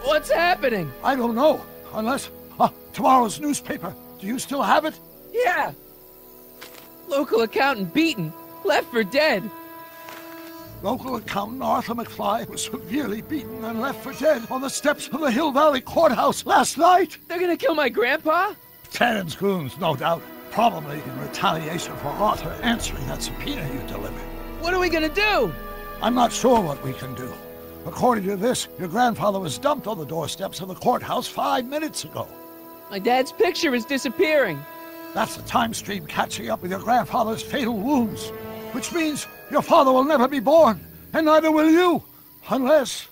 What's happening? I don't know, unless... tomorrow's newspaper. Do you still have it? Yeah. Local accountant beaten. Left for dead. Local accountant Arthur McFly was severely beaten and left for dead on the steps of the Hill Valley Courthouse last night. They're gonna kill my grandpa? Tannant's goons, no doubt. Probably in retaliation for Arthur answering that subpoena you delivered. What are we gonna do? I'm not sure what we can do. According to this, your grandfather was dumped on the doorsteps of the courthouse 5 minutes ago. My dad's picture is disappearing. That's the time stream catching up with your grandfather's fatal wounds. Which means your father will never be born, and neither will you, unless...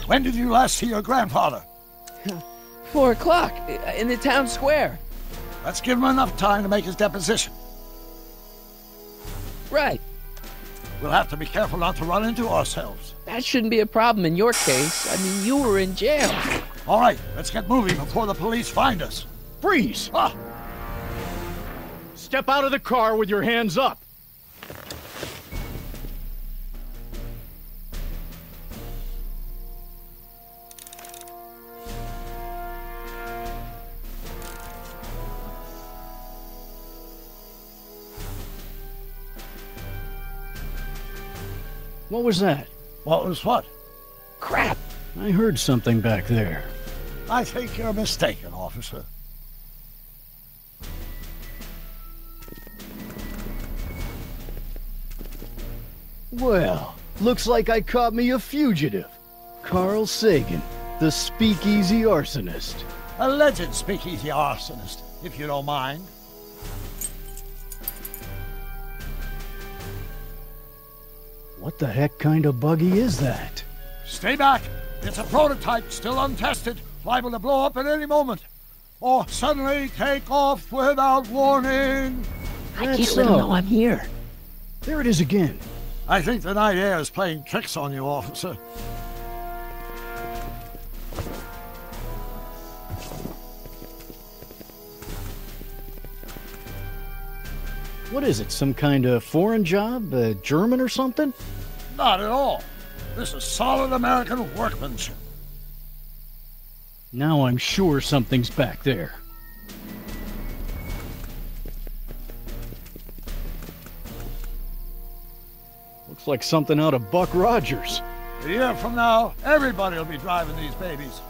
When did you last see your grandfather? 4 o'clock, in the town square. Let's give him enough time to make his deposition. Right. We'll have to be careful not to run into ourselves. That shouldn't be a problem in your case. I mean, you were in jail. All right, let's get moving before the police find us. Freeze! Step out of the car with your hands up. What was that? What was what? Crap! I heard something back there. I think you're mistaken, officer. Well, looks like I caught me a fugitive. Carl Sagan, the speakeasy arsonist. Alleged speakeasy arsonist, if you don't mind. What the heck kind of buggy is that? Stay back. It's a prototype, still untested, liable to blow up at any moment. Or suddenly take off without warning. I can't let him know I'm here. There it is again. I think the night air is playing tricks on you, officer. What is it, some kind of foreign job? German or something? Not at all. This is solid American workmanship. Now I'm sure something's back there. Looks like something out of Buck Rogers. A year from now, everybody will be driving these babies.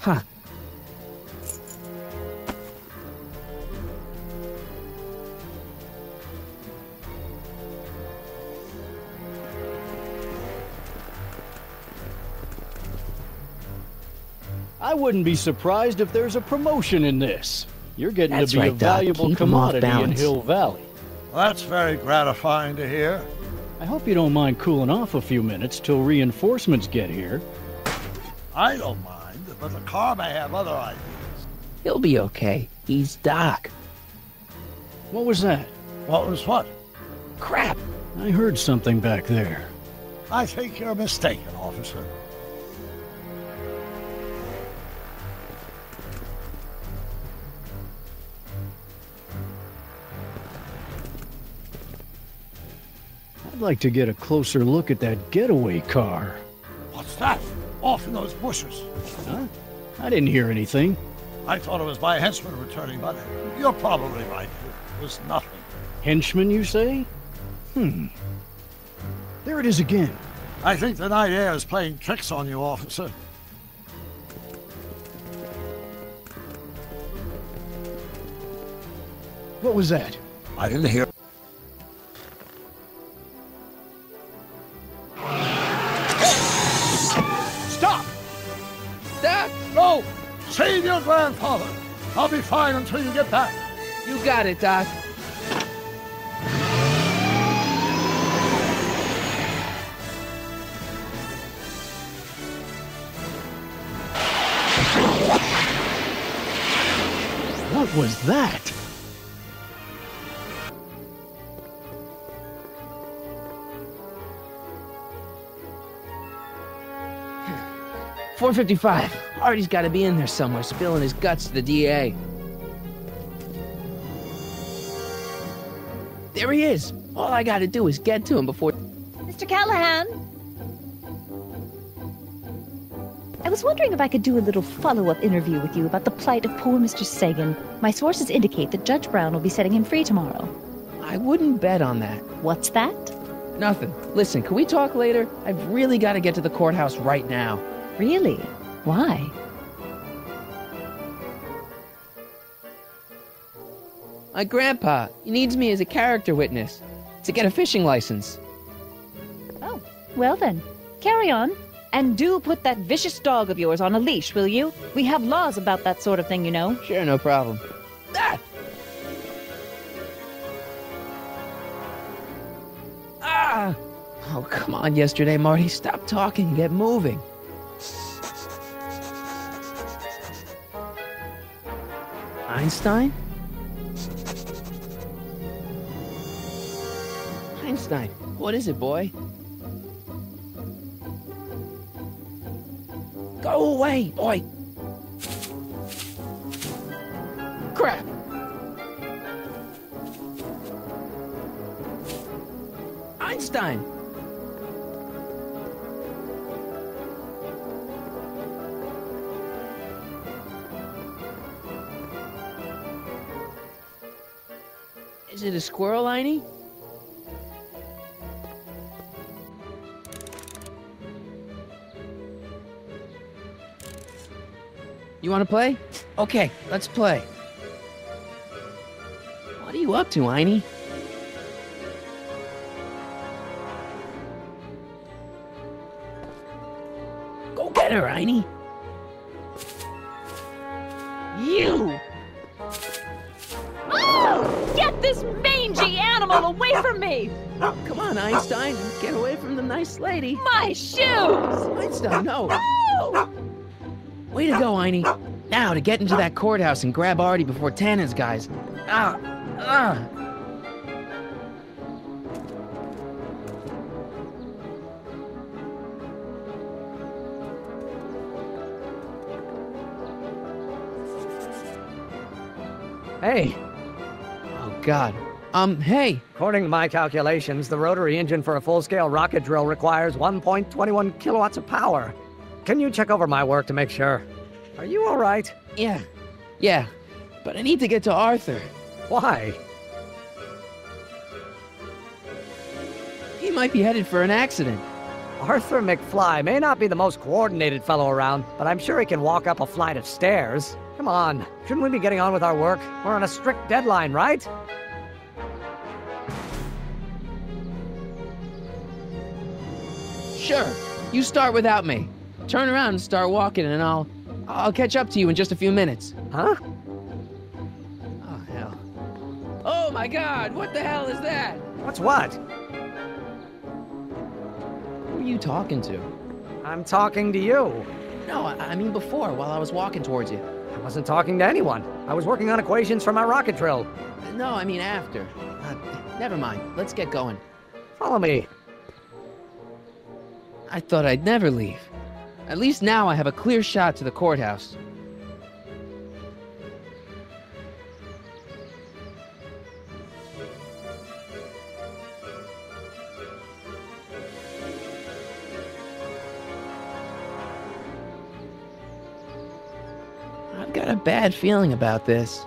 Huh. I wouldn't be surprised if there's a promotion in this. You're getting That's to be right, a Doc. valuable Keep 'em off commodity in balance. Hill Valley. Well, that's very gratifying to hear. I hope you don't mind cooling off a few minutes till reinforcements get here. I don't mind, but the car may have other ideas. He'll be okay. He's Doc. What was that? What was what? Crap! I heard something back there. I think you're mistaken, officer. I'd like to get a closer look at that getaway car. What's that? Off in those bushes. Huh? I didn't hear anything. I thought it was my henchman returning, but you're probably right. It was nothing. Henchman, you say? There it is again. I think the night air is playing tricks on you, officer. What was that? I didn't hear. Stop! Doc! No! Save your grandfather! I'll be fine until you get back. You got it, Doc. What was that? 4:55. Artie's gotta be in there somewhere, spilling his guts to the DA. There he is. All I gotta do is get to him before... Mr. Callahan? I was wondering if I could do a little follow-up interview with you about the plight of poor Mr. Sagan. My sources indicate that Judge Brown will be setting him free tomorrow. I wouldn't bet on that. What's that? Nothing. Listen, can we talk later? I've really gotta get to the courthouse right now. Really? Why? My grandpa, he needs me as a character witness to get a fishing license. Oh, well then, carry on. And do put that vicious dog of yours on a leash, will you? We have laws about that sort of thing, you know. Sure, no problem. Ah! Ah! Oh, come on, yesterday, Marty. Stop talking and get moving. Einstein? Einstein, what is it, boy? Go away, boy! Crap! Einstein! Is it a squirrel, Einie? You want to play? Okay, let's play. What are you up to, Einie? Go get her, Einie. You! Oh! Get this mangy animal away from me! Come on, Einstein. Get away from the nice lady. My shoes! Einstein, no. Oh! Way to go, Einie. Now, to get into that courthouse and grab Artie before Tannant's guys. Ah! Ah! Hey, Oh, God. Hey. according to my calculations, the rotary engine for a full-scale rocket drill requires 1.21 kilowatts of power. Can you check over my work to make sure? Are you all right? Yeah. But I need to get to Arthur. Why? He might be headed for an accident. Arthur McFly may not be the most coordinated fellow around, but I'm sure he can walk up a flight of stairs. Come on, shouldn't we be getting on with our work? We're on a strict deadline, right? Sure. You start without me. Turn around and start walking, and I'll catch up to you in just a few minutes. Huh? Oh, hell. Oh, my God! What the hell is that? What's what? Who are you talking to? I'm talking to you. No, I mean before, while I was walking towards you. I wasn't talking to anyone. I was working on equations for my rocket drill. No, I mean after. Never mind. Let's get going. Follow me. I thought I'd never leave. At least now I have a clear shot to the courthouse. I've got a bad feeling about this.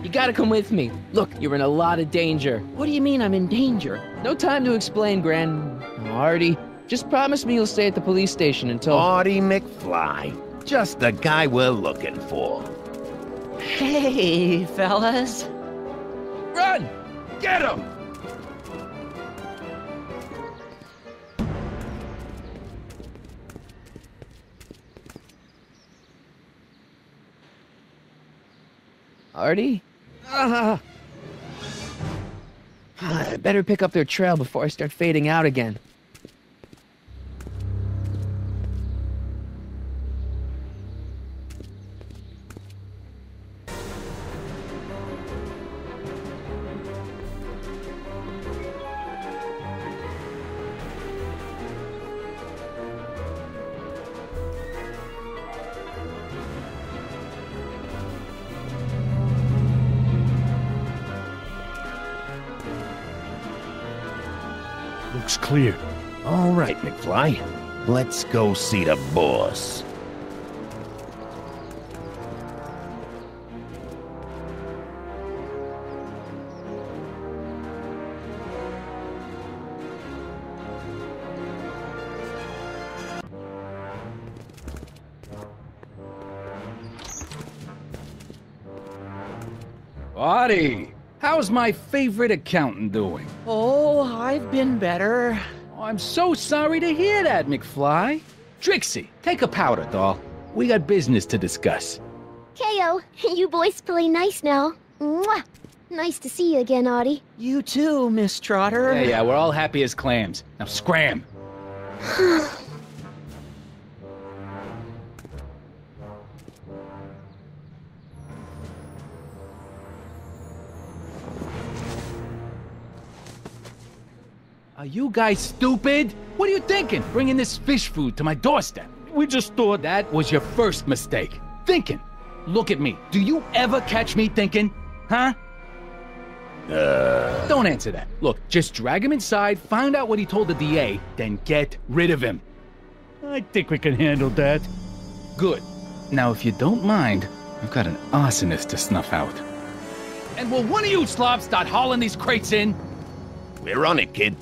You gotta come with me. Look, you're in a lot of danger. What do you mean I'm in danger? No time to explain, Artie. Just promise me you'll stay at the police station until... Artie McFly. Just the guy we're looking for. Hey, fellas. Run! Get him! Artie? I better pick up their trail before I start fading out again. Looks clear. All right, McFly. Let's go see the boss. Artie, how's my favorite accountant doing? Oh, I've been better. Oh, I'm so sorry to hear that, McFly. Trixie, take a powder, doll. We got business to discuss. K.O., you boys play nice now. Mwah! Nice to see you again, Artie. You too, Miss Trotter. Yeah, we're all happy as clams. Now scram. Are you guys stupid? What are you thinking, bringing this fish food to my doorstep? We just thought that was your first mistake. Thinking. Look at me. Do you ever catch me thinking? Huh? Don't answer that. Look, just drag him inside, find out what he told the DA, then get rid of him. I think we can handle that. Good. Now, if you don't mind, I've got an arsonist to snuff out. And will one of you slobs start hauling these crates in? We're on it, kid.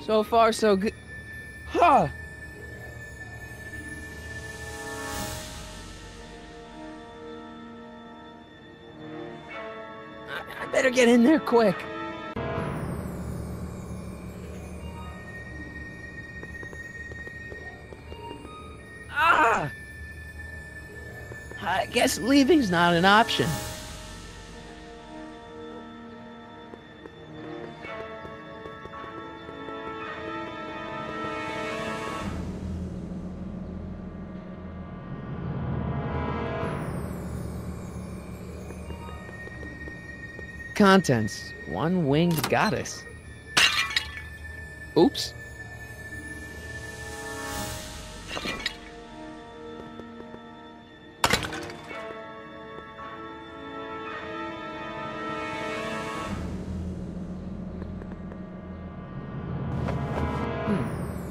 So far, so good. Huh. I better get in there quick. Ah! I guess leaving's not an option. Contents. One winged goddess. Oops.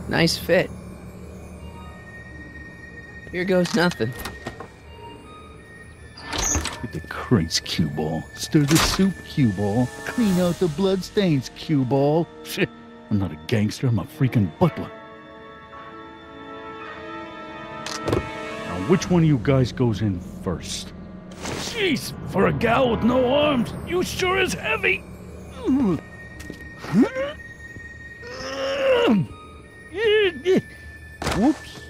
Nice fit. Here goes nothing. Get the crates, cue ball. Stir the soup, cue ball. Clean out the bloodstains, cue ball. Shit, I'm not a gangster, I'm a freaking butler. Now, which one of you guys goes in first? Jeez, for a gal with no arms, you sure is heavy. Whoops.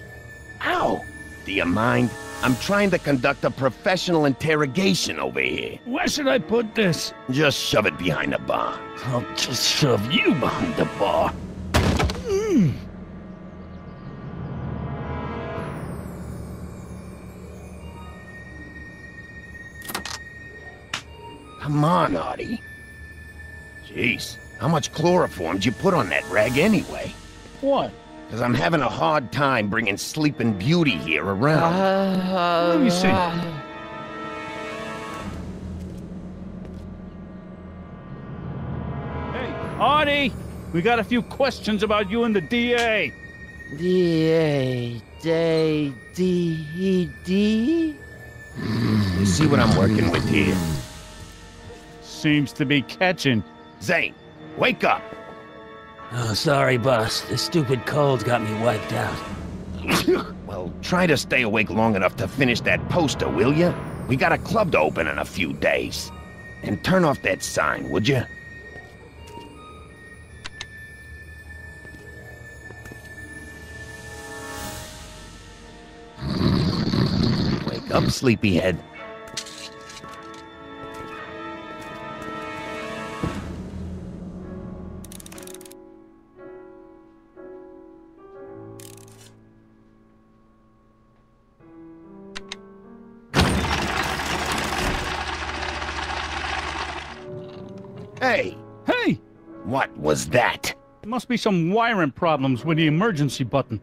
Ow! Do you mind? I'm trying to conduct a professional interrogation over here. Where should I put this? Just shove it behind the bar. I'll just shove you behind the bar. Come on, Artie. Jeez, how much chloroform did you put on that rag anyway? What? Because I'm having a hard time bringing Sleeping Beauty here around. Let me see. Hey, Artie! We got a few questions about you and the DA. D-A... D-D... You see what I'm working with here? Seems to be catching. Zane, wake up! Oh, sorry, boss. This stupid cold's got me wiped out. Well, try to stay awake long enough to finish that poster, will you? We got a club to open in a few days. And turn off that sign, would you? Wake up, sleepyhead. Hey! Hey! What was that? Must be some wiring problems with the emergency button.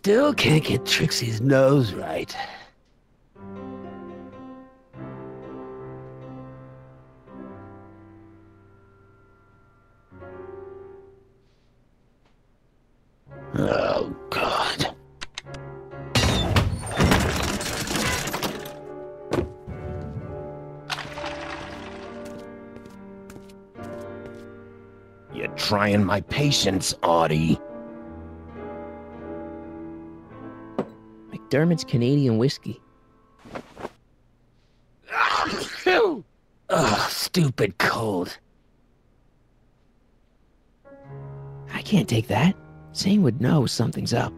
still can't get Trixie's nose right. Oh, God. You're trying my patience, Artie. McDermott's Canadian whiskey. Ugh, stupid cold. I can't take that. Zane would know something's up.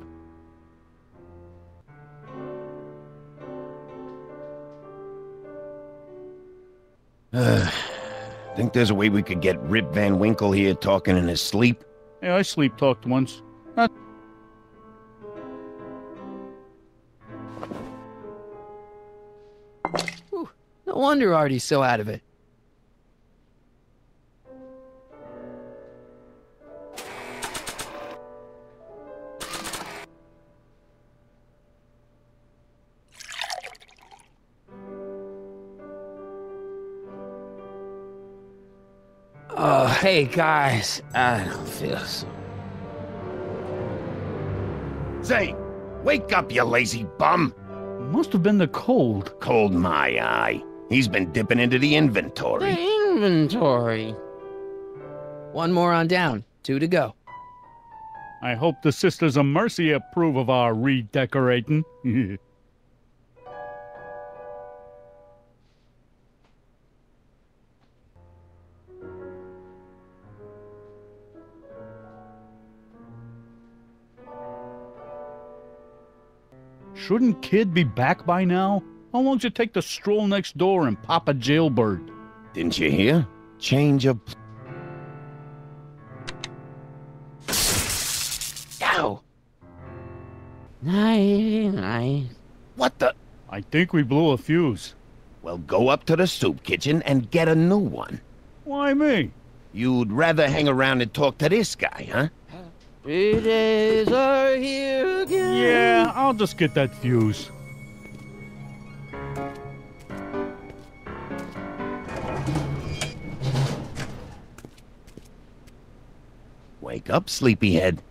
Think there's a way we could get Rip Van Winkle here talking in his sleep? Yeah, I sleep-talked once. Whew, no wonder Artie's so out of it. Oh, hey, guys. I don't feel so... Zane, wake up, you lazy bum! Must have been the cold. Cold my eye. He's been dipping into the inventory. The inventory. One more on down. 2 to go. I hope the Sisters of Mercy approve of our redecorating. Shouldn't Kid be back by now? How long does it take to stroll next door and pop a jailbird? Didn't you hear? Change of... Ow! Night. What the... I think we blew a fuse. Well, go up to the soup kitchen and get a new one. Why me? You'd rather hang around and talk to this guy, huh? 3 days are here again. Yeah, I'll just get that fuse. Wake up, sleepyhead.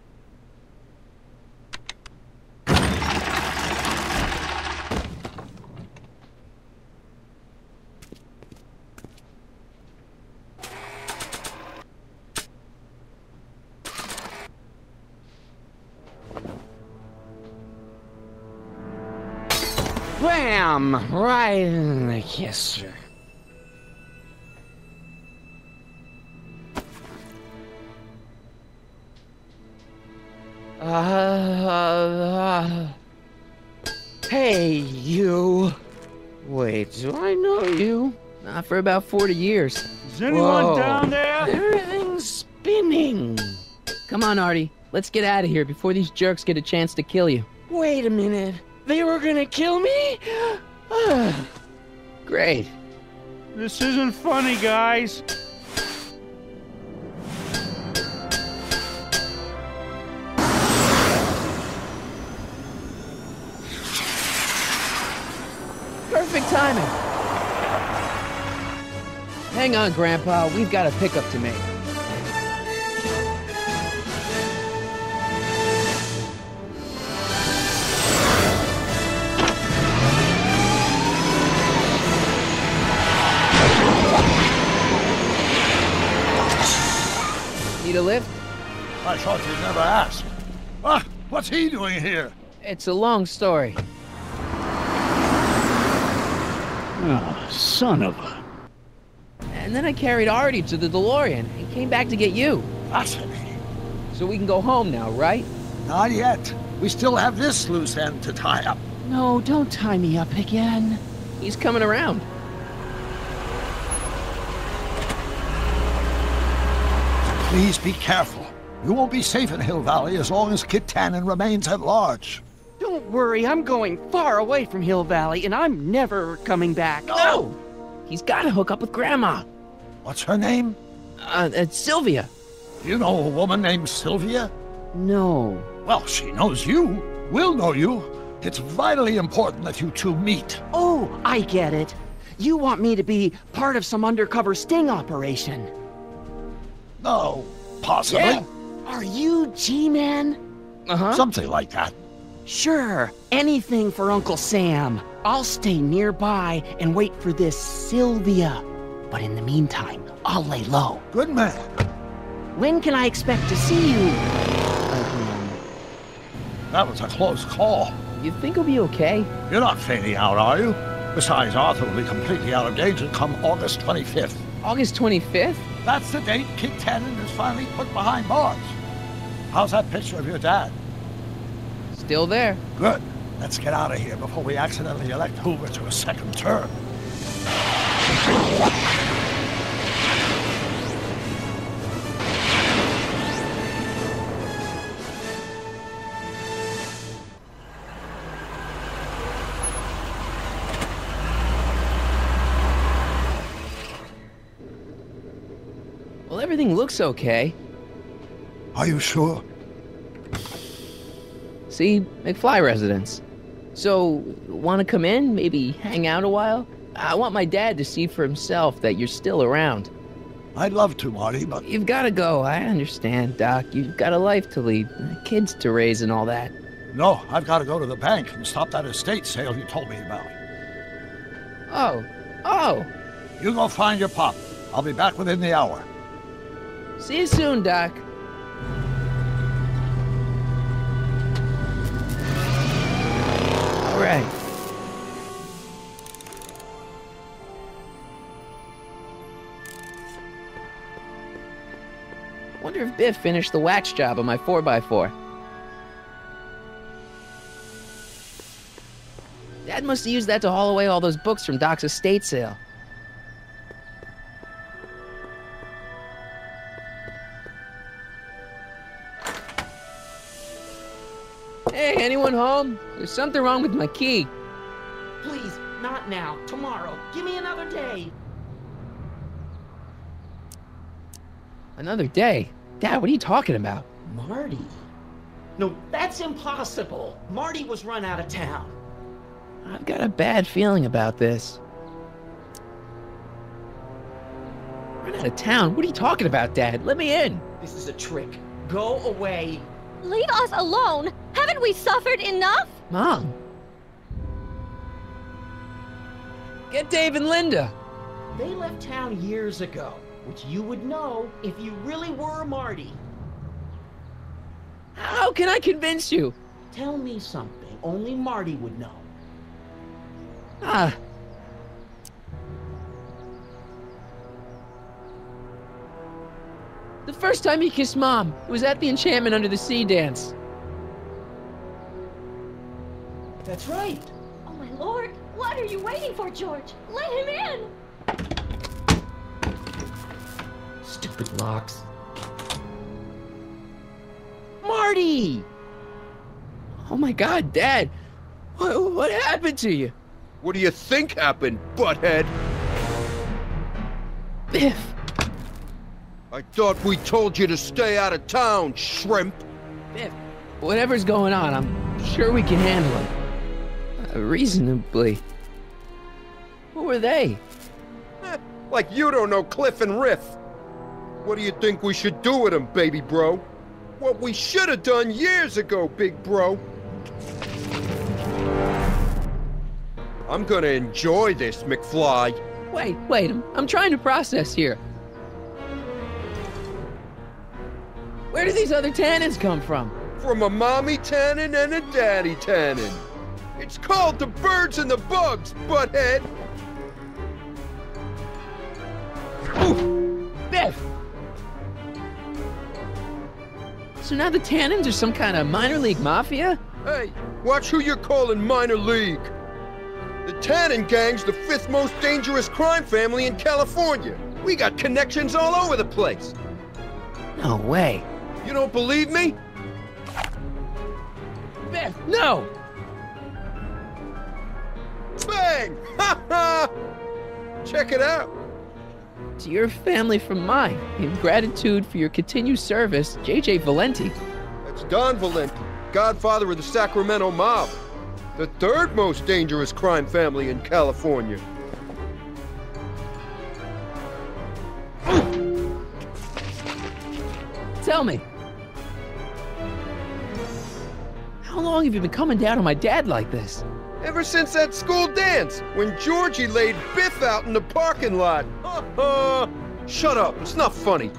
Bam! Right in the kisser. Hey, you. Wait, do I know you? Not for about 40 years. Is anyone down there? Everything's spinning. Come on, Artie. Let's get out of here before these jerks get a chance to kill you. Wait a minute. They were gonna kill me? Great. This isn't funny, guys. Perfect timing. Hang on, Grandpa. We've got a pickup to make. Need a lift? I thought you'd never ask. Ah, what's he doing here? It's a long story. Oh, son of a... And then I carried Artie to the DeLorean and came back to get you. Fascinating. So we can go home now, right? Not yet. We still have this loose end to tie up. No, don't tie me up again. He's coming around. Please be careful. You won't be safe in Hill Valley as long as Kid Tannant remains at large. Don't worry, I'm going far away from Hill Valley, and I'm never coming back. No! He's got to hook up with Grandma. What's her name? It's Sylvia. You know a woman named Sylvia? No. Well, she knows you. will know you. It's vitally important that you two meet. Oh, I get it. You want me to be part of some undercover sting operation. No, possibly. Yeah. Are you G-Man? Uh-huh. Something like that. Sure, anything for Uncle Sam. I'll stay nearby and wait for this Sylvia. But in the meantime, I'll lay low. Good man. When can I expect to see you? That was a close call. You think he'll be okay? You're not fading out, are you? Besides, Arthur will be completely out of danger come August 25th. August 25th? That's the date Kid Tannant is finally put behind bars. How's that picture of your dad? Still there. Good. Let's get out of here before we accidentally elect Hoover to a second term. Well, everything looks okay. Are you sure? See, McFly residence. So, want to come in? Maybe hang out a while? I want my dad to see for himself that you're still around. I'd love to, Marty, but... You've got to go. I understand, Doc. You've got a life to lead, kids to raise and all that. No, I've got to go to the bank and stop that estate sale you told me about. Oh. You go find your pop. I'll be back within the hour. See you soon, Doc. All right. Wonder if Biff finished the wax job on my 4x4. Dad must have used that to haul away all those books from Doc's estate sale. Hey, anyone home? There's something wrong with my key. Please, not now. Tomorrow. Give me another day. Another day? Dad, what are you talking about? Marty? No, that's impossible. Marty was run out of town. I've got a bad feeling about this. Run out of town? What are you talking about, Dad? Let me in. This is a trick. Go away. Leave us alone! Haven't we suffered enough? Mom. Get Dave and Linda. They left town years ago, which you would know if you really were Marty. How can I convince you? Tell me something only Marty would know. The first time he kissed Mom, it was at the Enchantment Under the Sea dance. That's right. Oh my lord! What are you waiting for, George? Let him in! Stupid locks. Marty! Oh my God, Dad! What happened to you? What do you think happened, butthead? Biff! I thought we told you to stay out of town, shrimp. Biff, whatever's going on, I'm sure we can handle it. Reasonably. Who were they? Like you don't know Cliff and Riff. What do you think we should do with them, baby bro? What we should have done years ago, big bro. I'm gonna enjoy this, McFly. Wait, I'm trying to process here. Where do these other Tannants come from? From a mommy Tannant and a daddy Tannant. It's called the birds and the bugs, butthead. Ooh, Biff! So now the Tannants are some kind of minor league mafia? Hey, watch who you're calling minor league. The Tannant gang's the 5th most dangerous crime family in California. We got connections all over the place. No way. You don't believe me? Biff, no! Bang! Ha ha! Check it out. To your family from mine, in gratitude for your continued service, J.J. Valenti. That's Don Valenti, godfather of the Sacramento mob. The third most dangerous crime family in California. Tell me, how long have you been coming down on my dad like this? Ever since that school dance, when Georgie laid Biff out in the parking lot. Shut up, it's not funny.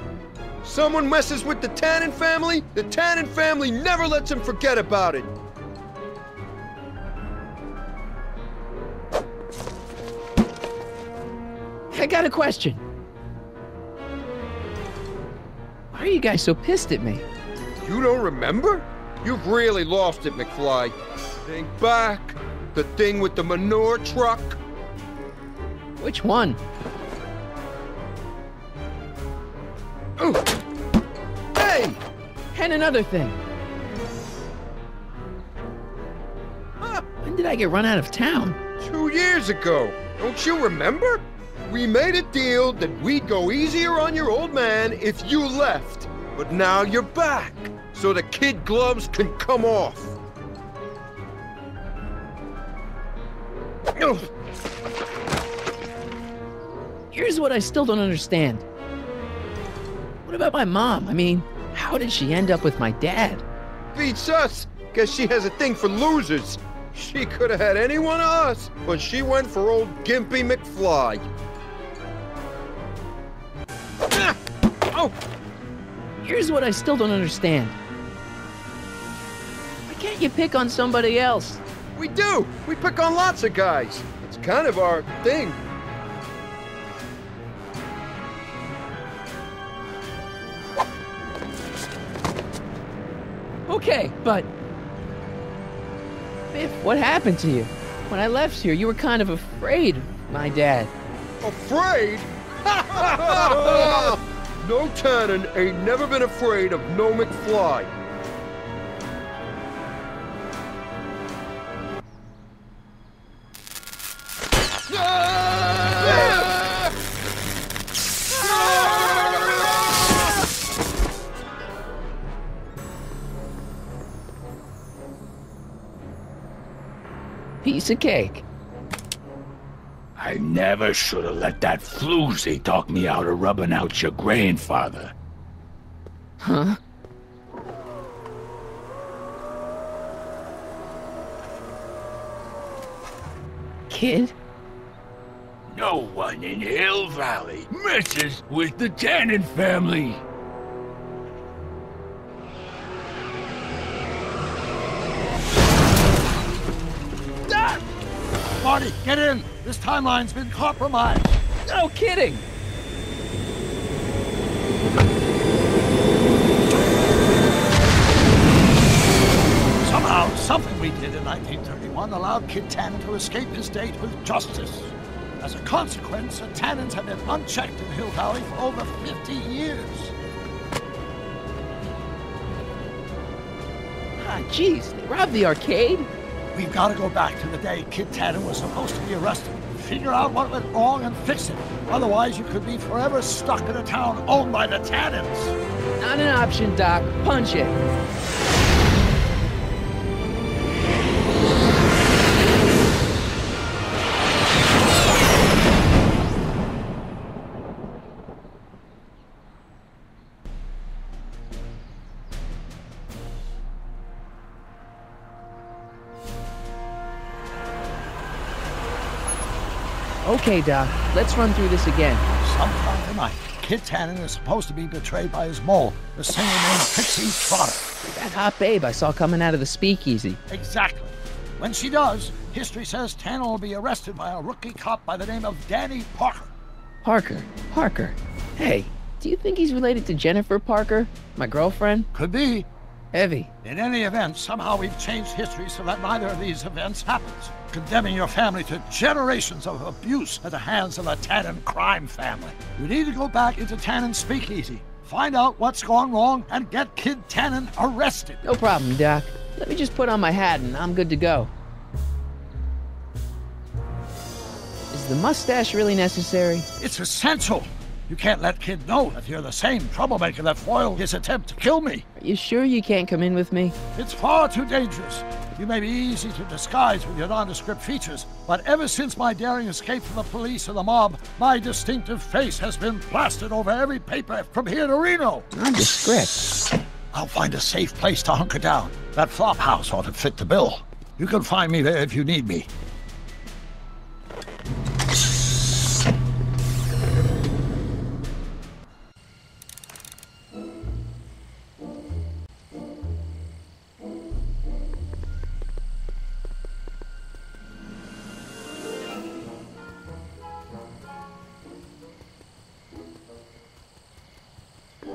Someone messes with the Tannant family, the Tannant family never lets him forget about it. I got a question. Why are you guys so pissed at me? You don't remember? You've really lost it, McFly. Think back. The thing with the manure truck. Which one? Ooh. Hey! And another thing. When did I get run out of town? 2 years ago. Don't you remember? We made a deal that we'd go easier on your old man if you left. But now you're back, so the kid gloves can come off. Here's what I still don't understand. What about my mom? I mean, how did she end up with my dad? Beats us. Guess she has a thing for losers. She could have had any one of us, but she went for old Gimpy McFly. Oh! Here's what I still don't understand. Why can't you pick on somebody else? We do! We pick on lots of guys. It's kind of our thing. Okay, but... Biff, what happened to you? When I left here, you were kind of afraid of my dad. Afraid? No Tannant ain't never been afraid of no McFly. Piece of cake. I never should have let that floozy talk me out of rubbing out your grandfather. Huh? Kid? No one in Hill Valley messes with the Tannant family. Marty, get in! This timeline's been compromised! No kidding! Somehow, something we did in 1931 allowed Kid Tannant to escape his date with justice. As a consequence, the Tannants have been unchecked in Hill Valley for over 50 years. Ah, jeez, they robbed the arcade? We've got to go back to the day Kid Tannant was supposed to be arrested. Figure out what went wrong and fix it. Otherwise, you could be forever stuck in a town owned by the Tannants. Not an option, Doc. Punch it. Okay, Doc, let's run through this again. Sometime tonight, Kid Tannant is supposed to be betrayed by his mole, the singer named Pixie Trotter. That hot babe I saw coming out of the speakeasy. Exactly. When she does, history says Tannant will be arrested by a rookie cop by the name of Danny Parker. Parker. Hey, do you think he's related to Jennifer Parker, my girlfriend? Could be. Heavy. In any event, somehow we've changed history so that neither of these events happens, condemning your family to generations of abuse at the hands of a Tannant crime family. You need to go back into Tannant's speakeasy, find out what's gone wrong, and get Kid Tannant arrested. No problem, Doc. Let me just put on my hat and I'm good to go. Is the mustache really necessary? It's essential. You can't let Kid know that you're the same troublemaker that foiled his attempt to kill me. Are you sure you can't come in with me? It's far too dangerous. You may be easy to disguise with your nondescript features, but ever since my daring escape from the police and the mob, my distinctive face has been plastered over every paper from here to Reno. Nondescript? I'll find a safe place to hunker down. That flop house ought to fit the bill. You can find me there if you need me.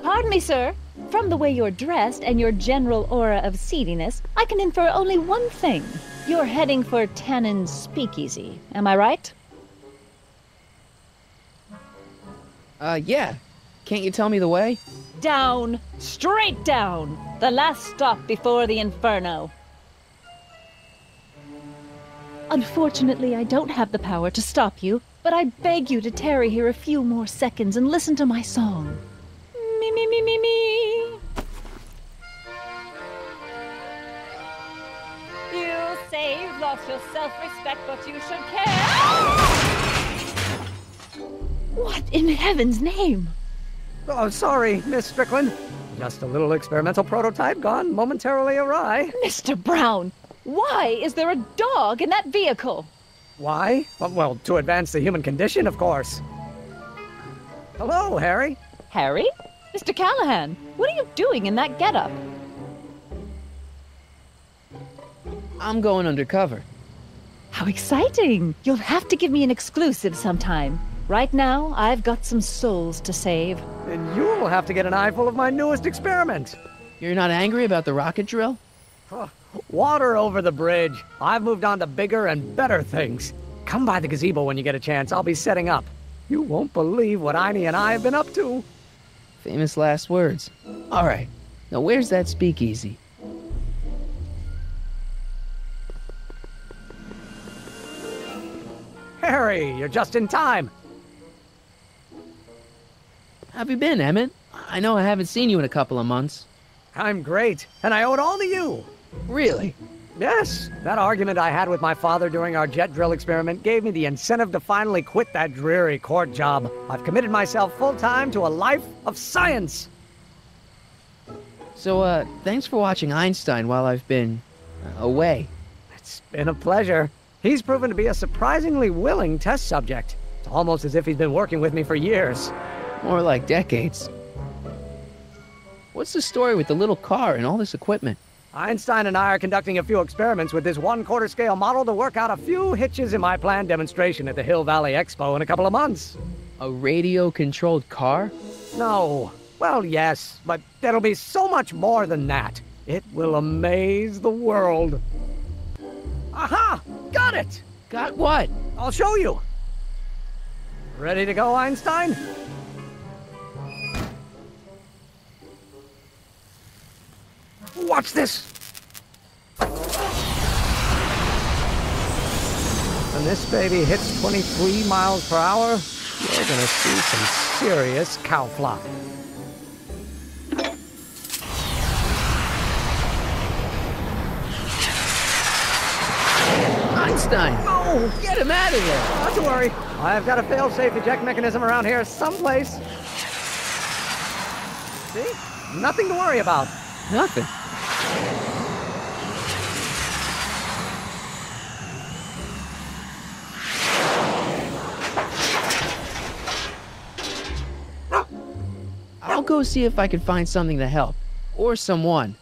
Pardon me, sir. From the way you're dressed and your general aura of seediness, I can infer only one thing. You're heading for Tannant's speakeasy. Am I right? Yeah. Can't you tell me the way? Down. Straight down. The last stop before the inferno. Unfortunately, I don't have the power to stop you, but I beg you to tarry here a few more seconds and listen to my song. Me, me, me, me, me. You say you've lost your self-respect, but you should care. What in heaven's name? Oh, sorry, Miss Strickland. Just a little experimental prototype gone momentarily awry. Mr. Brown, why is there a dog in that vehicle? Why? Well, to advance the human condition, of course. Hello, Harry. Harry? Mr. Callahan, what are you doing in that getup? I'm going undercover. How exciting! You'll have to give me an exclusive sometime. Right now, I've got some souls to save. And you'll have to get an eyeful of my newest experiment. You're not angry about the rocket drill? Water over the bridge. I've moved on to bigger and better things. Come by the gazebo when you get a chance. I'll be setting up. You won't believe what Einie and I have been up to. Famous last words. All right. Now where's that speakeasy? Harry, you're just in time. How have you been, Emmett? I know I haven't seen you in a couple of months. I'm great, and I owe it all to you. Really? Yes. That argument I had with my father during our jet drill experiment gave me the incentive to finally quit that dreary court job. I've committed myself full-time to a life of science. So, thanks for watching Einstein while I've been away. It's been a pleasure. He's proven to be a surprisingly willing test subject. It's almost as if he's been working with me for years. More like decades. What's the story with the little car and all this equipment? Einstein and I are conducting a few experiments with this 1/4 scale model to work out a few hitches in my planned demonstration at the Hill Valley Expo in a couple of months. A radio-controlled car? No. Well, yes, but there'll be so much more than that. It will amaze the world. Aha! Got it! Got what? I'll show you. Ready to go, Einstein? Watch this! When this baby hits 23 miles per hour, you're gonna see some serious cow flop. Einstein! Oh, get him out of there! Not to worry. I've got a fail-safe eject mechanism around here someplace. See? Nothing to worry about. Nothing. I'll go see if I can find something to help. Or someone.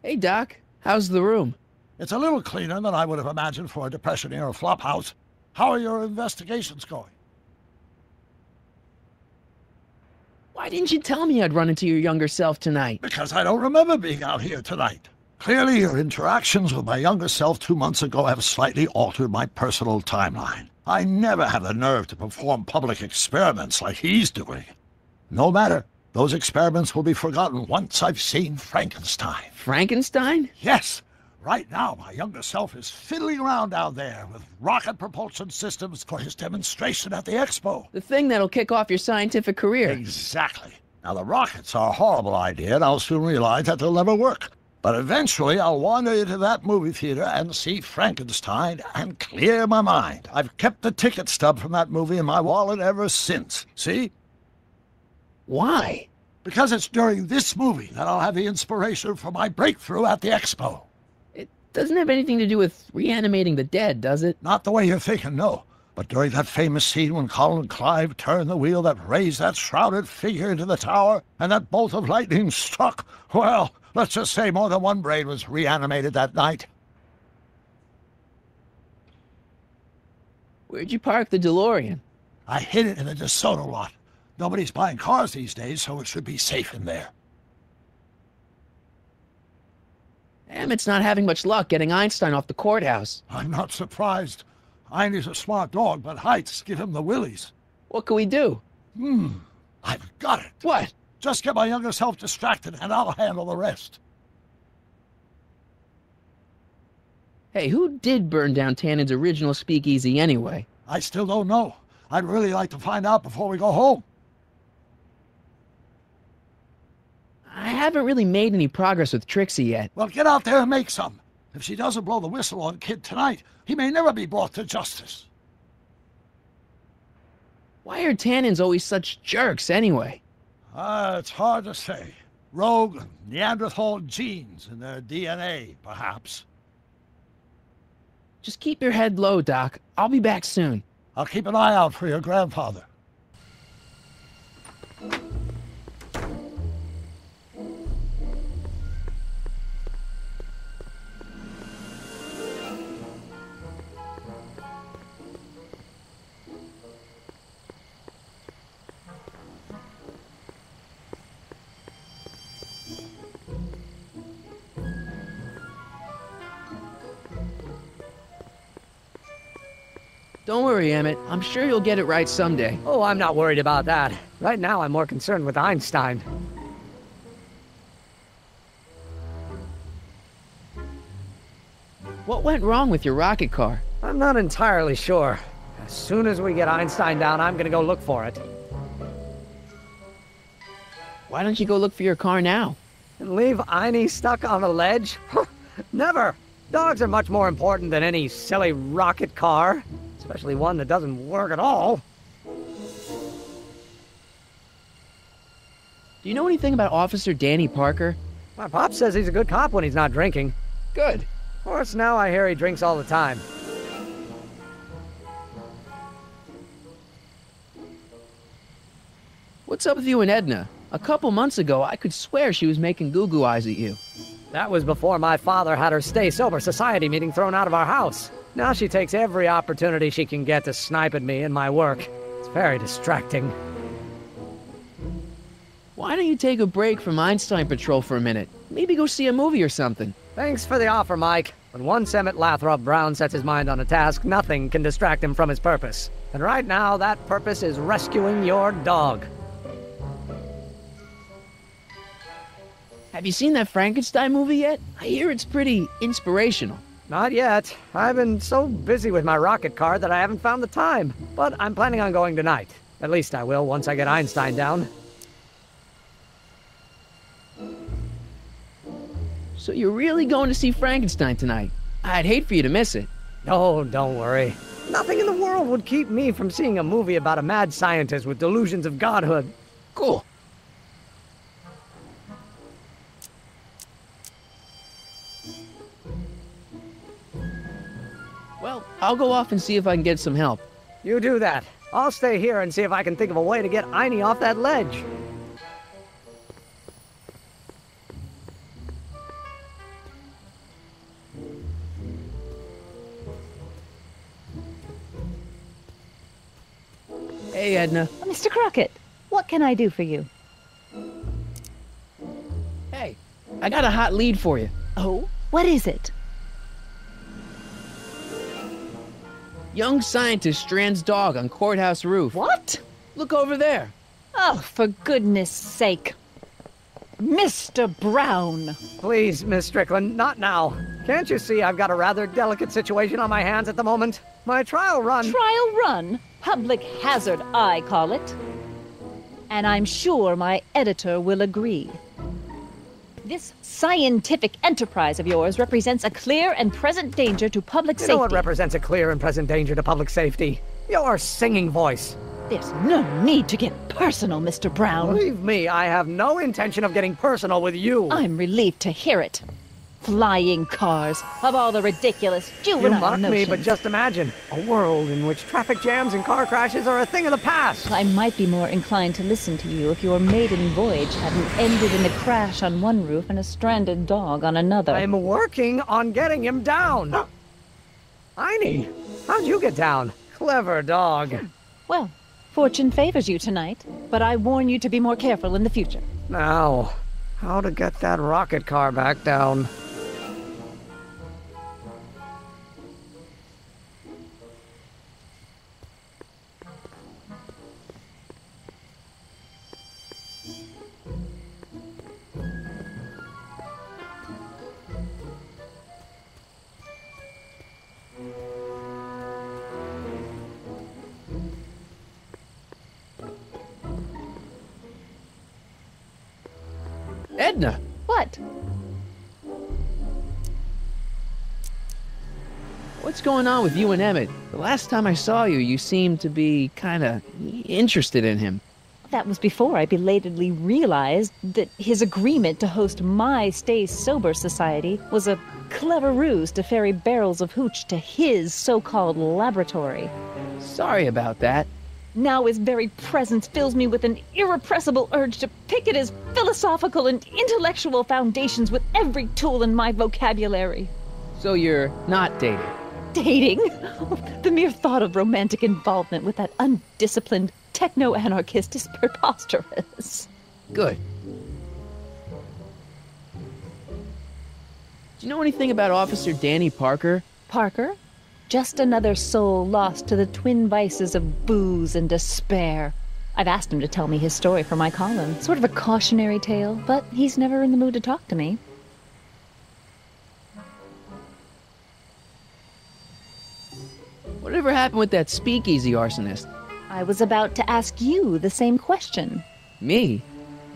Hey, Doc. How's the room? It's a little cleaner than I would have imagined for a Depression-era flophouse. How are your investigations going? Why didn't you tell me I'd run into your younger self tonight? Because I don't remember being out here tonight. Clearly, your interactions with my younger self 2 months ago have slightly altered my personal timeline. I never have the nerve to perform public experiments like he's doing. No matter. Those experiments will be forgotten once I've seen Frankenstein. Frankenstein? Yes. Right now, my younger self is fiddling around down there with rocket propulsion systems for his demonstration at the expo. The thing that'll kick off your scientific career. Exactly. Now, the rockets are a horrible idea, and I'll soon realize that they'll never work. But eventually, I'll wander into that movie theater and see Frankenstein and clear my mind. I've kept the ticket stub from that movie in my wallet ever since. See? Why? Because it's during this movie that I'll have the inspiration for my breakthrough at the expo. It doesn't have anything to do with reanimating the dead, does it? Not the way you're thinking, no. But during that famous scene when Colin Clive turned the wheel that raised that shrouded figure into the tower, and that bolt of lightning struck, well, let's just say more than one brain was reanimated that night. Where'd you park the DeLorean? I hid it in the DeSoto lot. Nobody's buying cars these days, so it should be safe in there. Emmett's not having much luck getting Einstein off the courthouse. I'm not surprised. Einstein's a smart dog, but heights give him the willies. What can we do? I've got it. What? Just get my younger self distracted, and I'll handle the rest. Hey, who did burn down Tannan's original speakeasy anyway? I still don't know. I'd really like to find out before we go home. I haven't really made any progress with Trixie yet. Well, get out there and make some. If she doesn't blow the whistle on Kid tonight, he may never be brought to justice. Why are Tannins always such jerks anyway? It's hard to say. Rogue Neanderthal genes in their DNA, perhaps. Just keep your head low, Doc. I'll be back soon. I'll keep an eye out for your grandfather. Don't worry, Emmett. I'm sure you'll get it right someday. Oh, I'm not worried about that. Right now, I'm more concerned with Einstein. What went wrong with your rocket car? I'm not entirely sure. As soon as we get Einstein down, I'm gonna go look for it. Why don't you go look for your car now? And leave Einie stuck on a ledge? Never! Dogs are much more important than any silly rocket car. Especially one that doesn't work at all. Do you know anything about Officer Danny Parker? My pop says he's a good cop when he's not drinking. Good. Of course, now I hear he drinks all the time. What's up with you and Edna? A couple months ago, I could swear she was making goo-goo eyes at you. That was before my father had her Stay Sober Society meeting thrown out of our house. Now she takes every opportunity she can get to snipe at me and my work. It's very distracting. Why don't you take a break from Einstein Patrol for a minute? Maybe go see a movie or something. Thanks for the offer, Mike. When once Emmett Lathrop Brown sets his mind on a task, nothing can distract him from his purpose. And right now, that purpose is rescuing your dog. Have you seen that Frankenstein movie yet? I hear it's pretty inspirational. Not yet. I've been so busy with my rocket car that I haven't found the time. But I'm planning on going tonight. At least I will once I get Einstein down. So you're really going to see Frankenstein tonight? I'd hate for you to miss it. Oh, don't worry. Nothing in the world would keep me from seeing a movie about a mad scientist with delusions of godhood. Cool. Well, I'll go off and see if I can get some help. You do that. I'll stay here and see if I can think of a way to get Einie off that ledge. Hey, Edna. Mr. Crockett, what can I do for you? I got a hot lead for you. Oh? What is it? Young scientist strands dog on courthouse roof. What? Look over there. Oh, for goodness sake. Mr. Brown! Please, Miss Strickland, not now. Can't you see I've got a rather delicate situation on my hands at the moment? My trial run... Trial run? Public hazard, I call it. And I'm sure my editor will agree. This scientific enterprise of yours represents a clear and present danger to public safety. You know what represents a clear and present danger to public safety? Your singing voice. There's no need to get personal, Mr. Brown. Believe me, I have no intention of getting personal with you. I'm relieved to hear it. Flying cars, of all the ridiculous juvenile You mock notions. me, but just imagine. A world in which traffic jams and car crashes are a thing of the past. I might be more inclined to listen to you if your maiden voyage hadn't ended in a crash on one roof and a stranded dog on another. I'm working on getting him down. Einie, how'd you get down? Clever dog. Well, fortune favors you tonight, but I warn you to be more careful in the future. Now, how to get that rocket car back down? Edna! What? What's going on with you and Emmett? The last time I saw you, you seemed to be kinda interested in him. That was before I belatedly realized that his agreement to host my Stay Sober Society was a clever ruse to ferry barrels of hooch to his so-called laboratory. Sorry about that. Now his very presence fills me with an irrepressible urge to pick at his philosophical and intellectual foundations with every tool in my vocabulary. So you're not dating? Dating? The mere thought of romantic involvement with that undisciplined techno-anarchist is preposterous. Good. Do you know anything about Officer Danny Parker? Parker? Just another soul lost to the twin vices of booze and despair. I've asked him to tell me his story for my column. Sort of a cautionary tale, but he's never in the mood to talk to me. Whatever happened with that speakeasy arsonist? I was about to ask you the same question. Me?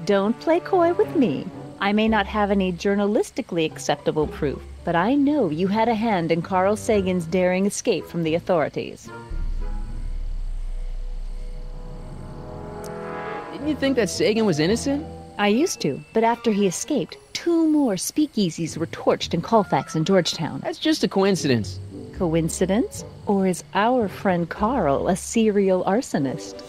Don't play coy with me. I may not have any journalistically acceptable proof, but I know you had a hand in Carl Sagan's daring escape from the authorities. Didn't you think that Sagan was innocent? I used to, but after he escaped, 2 more speakeasies were torched in Colfax and Georgetown. That's just a coincidence. Coincidence? Or is our friend Carl a serial arsonist?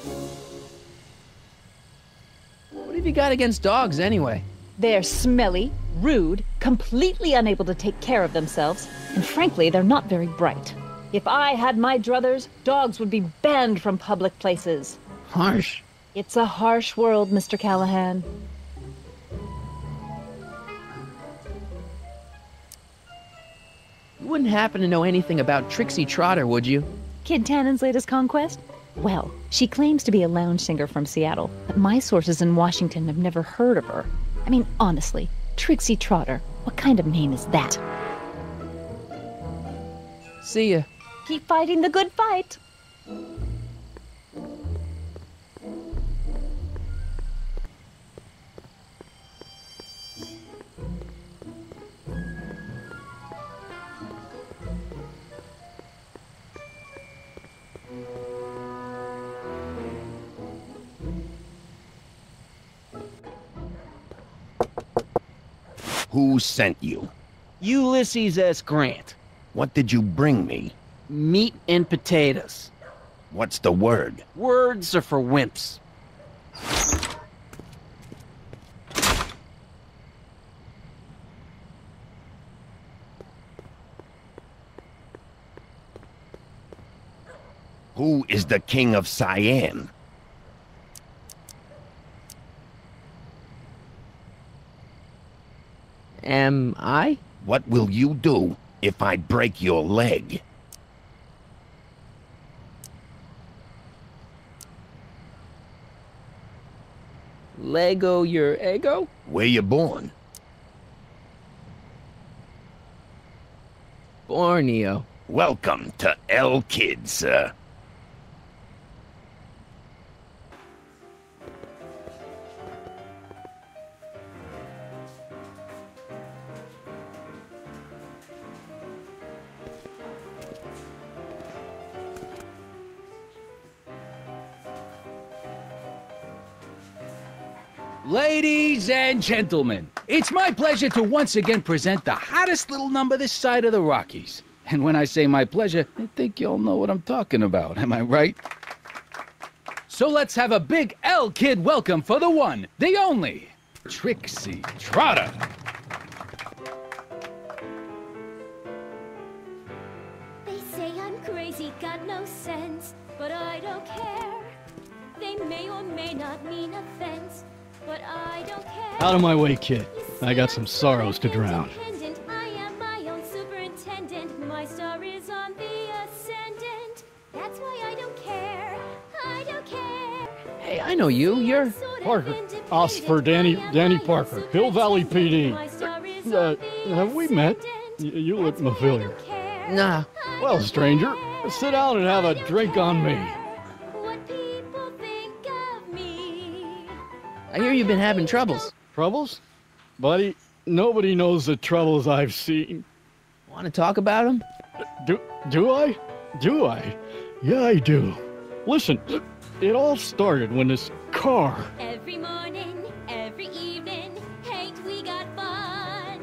What have you got against dogs, anyway? They're smelly, rude, completely unable to take care of themselves, and frankly, they're not very bright. If I had my druthers, dogs would be banned from public places. Harsh. It's a harsh world, Mr. Callahan. You wouldn't happen to know anything about Trixie Trotter, would you? Kid Tannan's latest conquest? Well, she claims to be a lounge singer from Seattle, but my sources in Washington have never heard of her. I mean, honestly, Trixie Trotter, what kind of name is that? See ya. Keep fighting the good fight. Who sent you? Ulysses S. Grant. What did you bring me? Meat and potatoes. What's the word? Words are for wimps. Who is the king of Siam? Am I? What will you do if I break your leg? Lego your ego? Where you born? Borneo. Welcome to El Kid, sir. Ladies and gentlemen, it's my pleasure to once again present the hottest little number this side of the Rockies. And when I say my pleasure, I think you'll know what I'm talking about, am I right? So let's have a big L Kid welcome for the one, the only, Trixie Trotter. They say I'm crazy, got no sense, but I don't care. They may or may not mean offense, but I don't care. Out of my way, kid. I got some sorrows to drown. I am my own superintendent. My star is on the ascendant. That's why I don't care. I don't care. Hey, I know you. You're... Parker. Oscar Danny Parker. Hill Valley PD. Have we met? You look familiar. Nah. Well, stranger, sit down and have a drink on me. I hear you've been having troubles. Troubles? Buddy, nobody knows the troubles I've seen. Want to talk about them? Do I? Do I? Yeah, I do. Listen, it all started when this car... Every morning, every evening, ain't we got fun?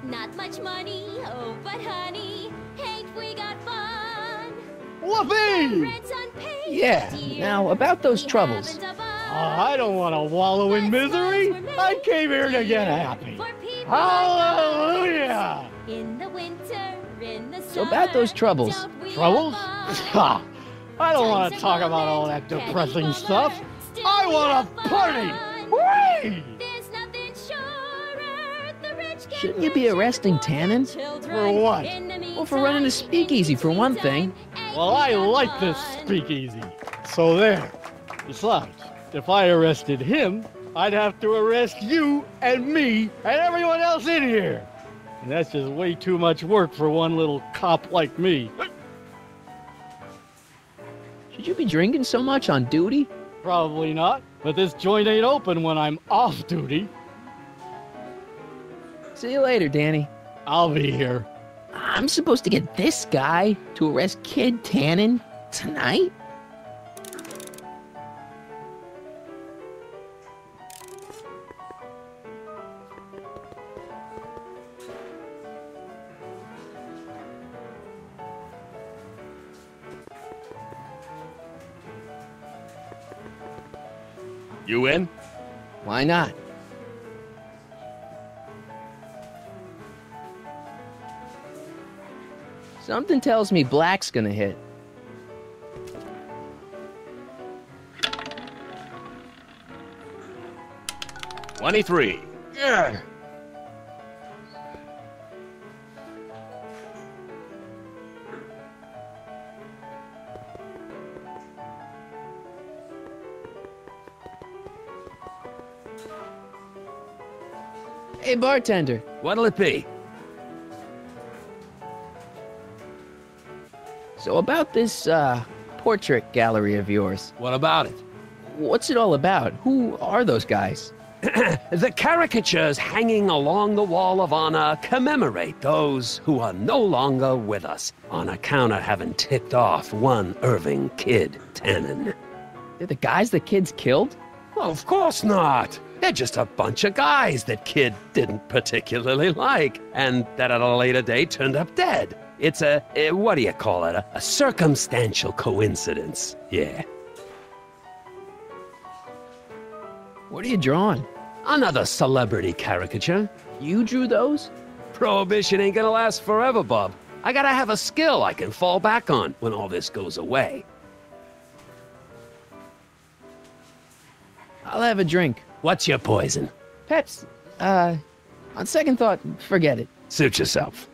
Not much money, oh, but honey, ain't we got fun? Whoopee! Yeah, now about those troubles. I don't want to wallow in misery. I came here to get happy. Hallelujah! In the winter, in the So about those troubles. Troubles? Ha! I don't want to talk about all that depressing stuff. I want to party! Whee! Shouldn't you be arresting Tannant? For what? Well, for running a speakeasy, for one thing. Well, I like this speakeasy. So there. Besides, if I arrested him, I'd have to arrest you and me and everyone else in here. And that's just way too much work for one little cop like me. Should you be drinking so much on duty? Probably not, but this joint ain't open when I'm off duty. See you later, Danny. I'll be here. I'm supposed to get this guy to arrest Kid Tannant tonight? You in? Why not? Something tells me Black's gonna hit. $23. Yeah. Hey, bartender. What'll it be? So about this, portrait gallery of yours. What about it? What's it all about? Who are those guys? The caricatures hanging along the wall of honor commemorate those who are no longer with us on account of having ticked off one Irving Kid Tannant. They're the guys the kids killed? Well, of course not. They're just a bunch of guys that Kid didn't particularly like, and that at a later date turned up dead. It's a what do you call it? A circumstantial coincidence, yeah. What are you drawing? Another celebrity caricature. You drew those? Prohibition ain't gonna last forever, bub. I gotta have a skill I can fall back on when all this goes away. I'll have a drink. What's your poison? Pepsi. I'll On second thought, forget it. Suit yourself.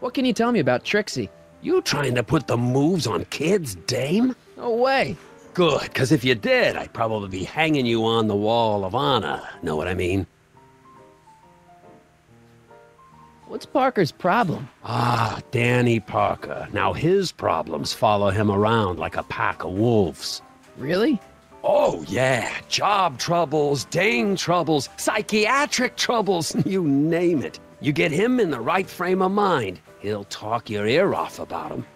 What can you tell me about Trixie? You trying to put the moves on kids, dame? No way. Good, because if you did, I'd probably be hanging you on the wall of honor. Know what I mean? What's Parker's problem? Ah, Danny Parker. Now his problems follow him around like a pack of wolves. Really? Oh, yeah. Job troubles, dame troubles, psychiatric troubles, you name it. You get him in the right frame of mind, he'll talk your ear off about him.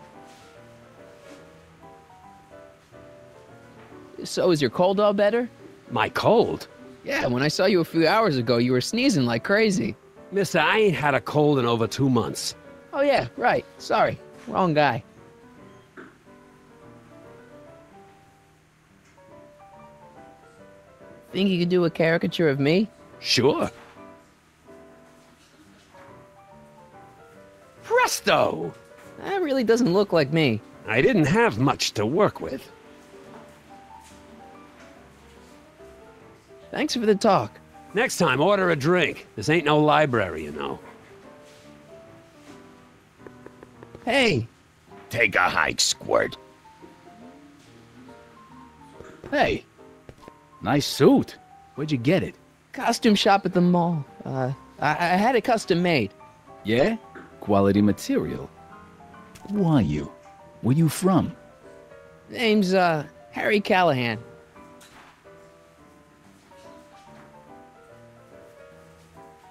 So is your cold all better? My cold? Yeah, when I saw you a few hours ago, you were sneezing like crazy. Mister, I ain't had a cold in over 2 months. Oh yeah, right. Sorry. Wrong guy. Think you could do a caricature of me? Sure. Presto! That really doesn't look like me. I didn't have much to work with. Thanks for the talk. Next time, order a drink. This ain't no library, you know. Hey! Take a hike, Squirt. Hey, nice suit. Where'd you get it? Costume shop at the mall. I had it custom made. Yeah? Quality material. Who are you? Where you from? Name's, Harry Callahan.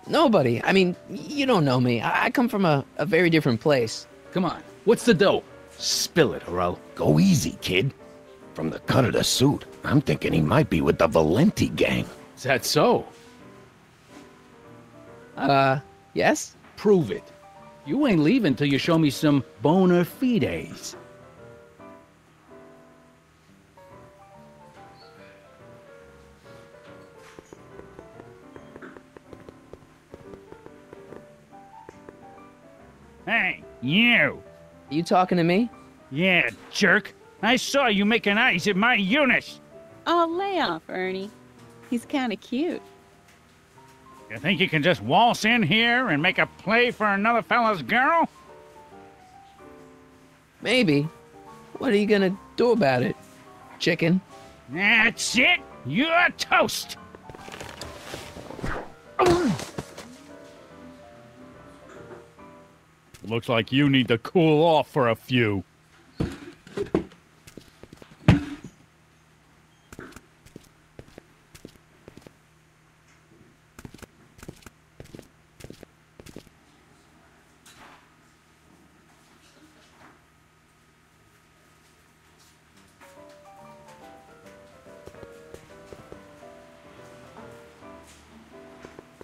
Nobody. I mean, you don't know me. I come from a very different place. Come on, what's the dough? Spill it, or I'll... Go easy, kid. From the cut of the suit, I'm thinking he might be with the Valenti gang. Is that so? Yes? Prove it. You ain't leaving till you show me some bona fides. Hey, you! You talking to me? Yeah, jerk. I saw you making eyes at my Eunice. Oh, lay off, Ernie. He's kind of cute. You think you can just waltz in here and make a play for another fella's girl? Maybe. What are you gonna do about it, chicken? That's it. You're toast. Looks like you need to cool off for a few.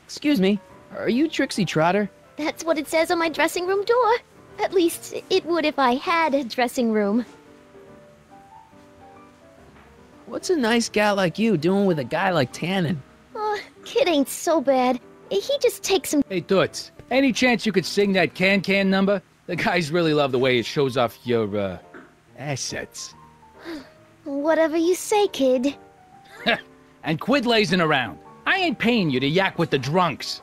Excuse me, are you Trixie Trotter? That's what it says on my dressing room door. At least, it would if I had a dressing room. What's a nice gal like you doing with a guy like Tannant? Oh, kid ain't so bad. He just takes some... Hey, Toots, any chance you could sing that can number? The guys really love the way it shows off your, assets. Whatever you say, kid. And quit lazing around. I ain't paying you to yak with the drunks.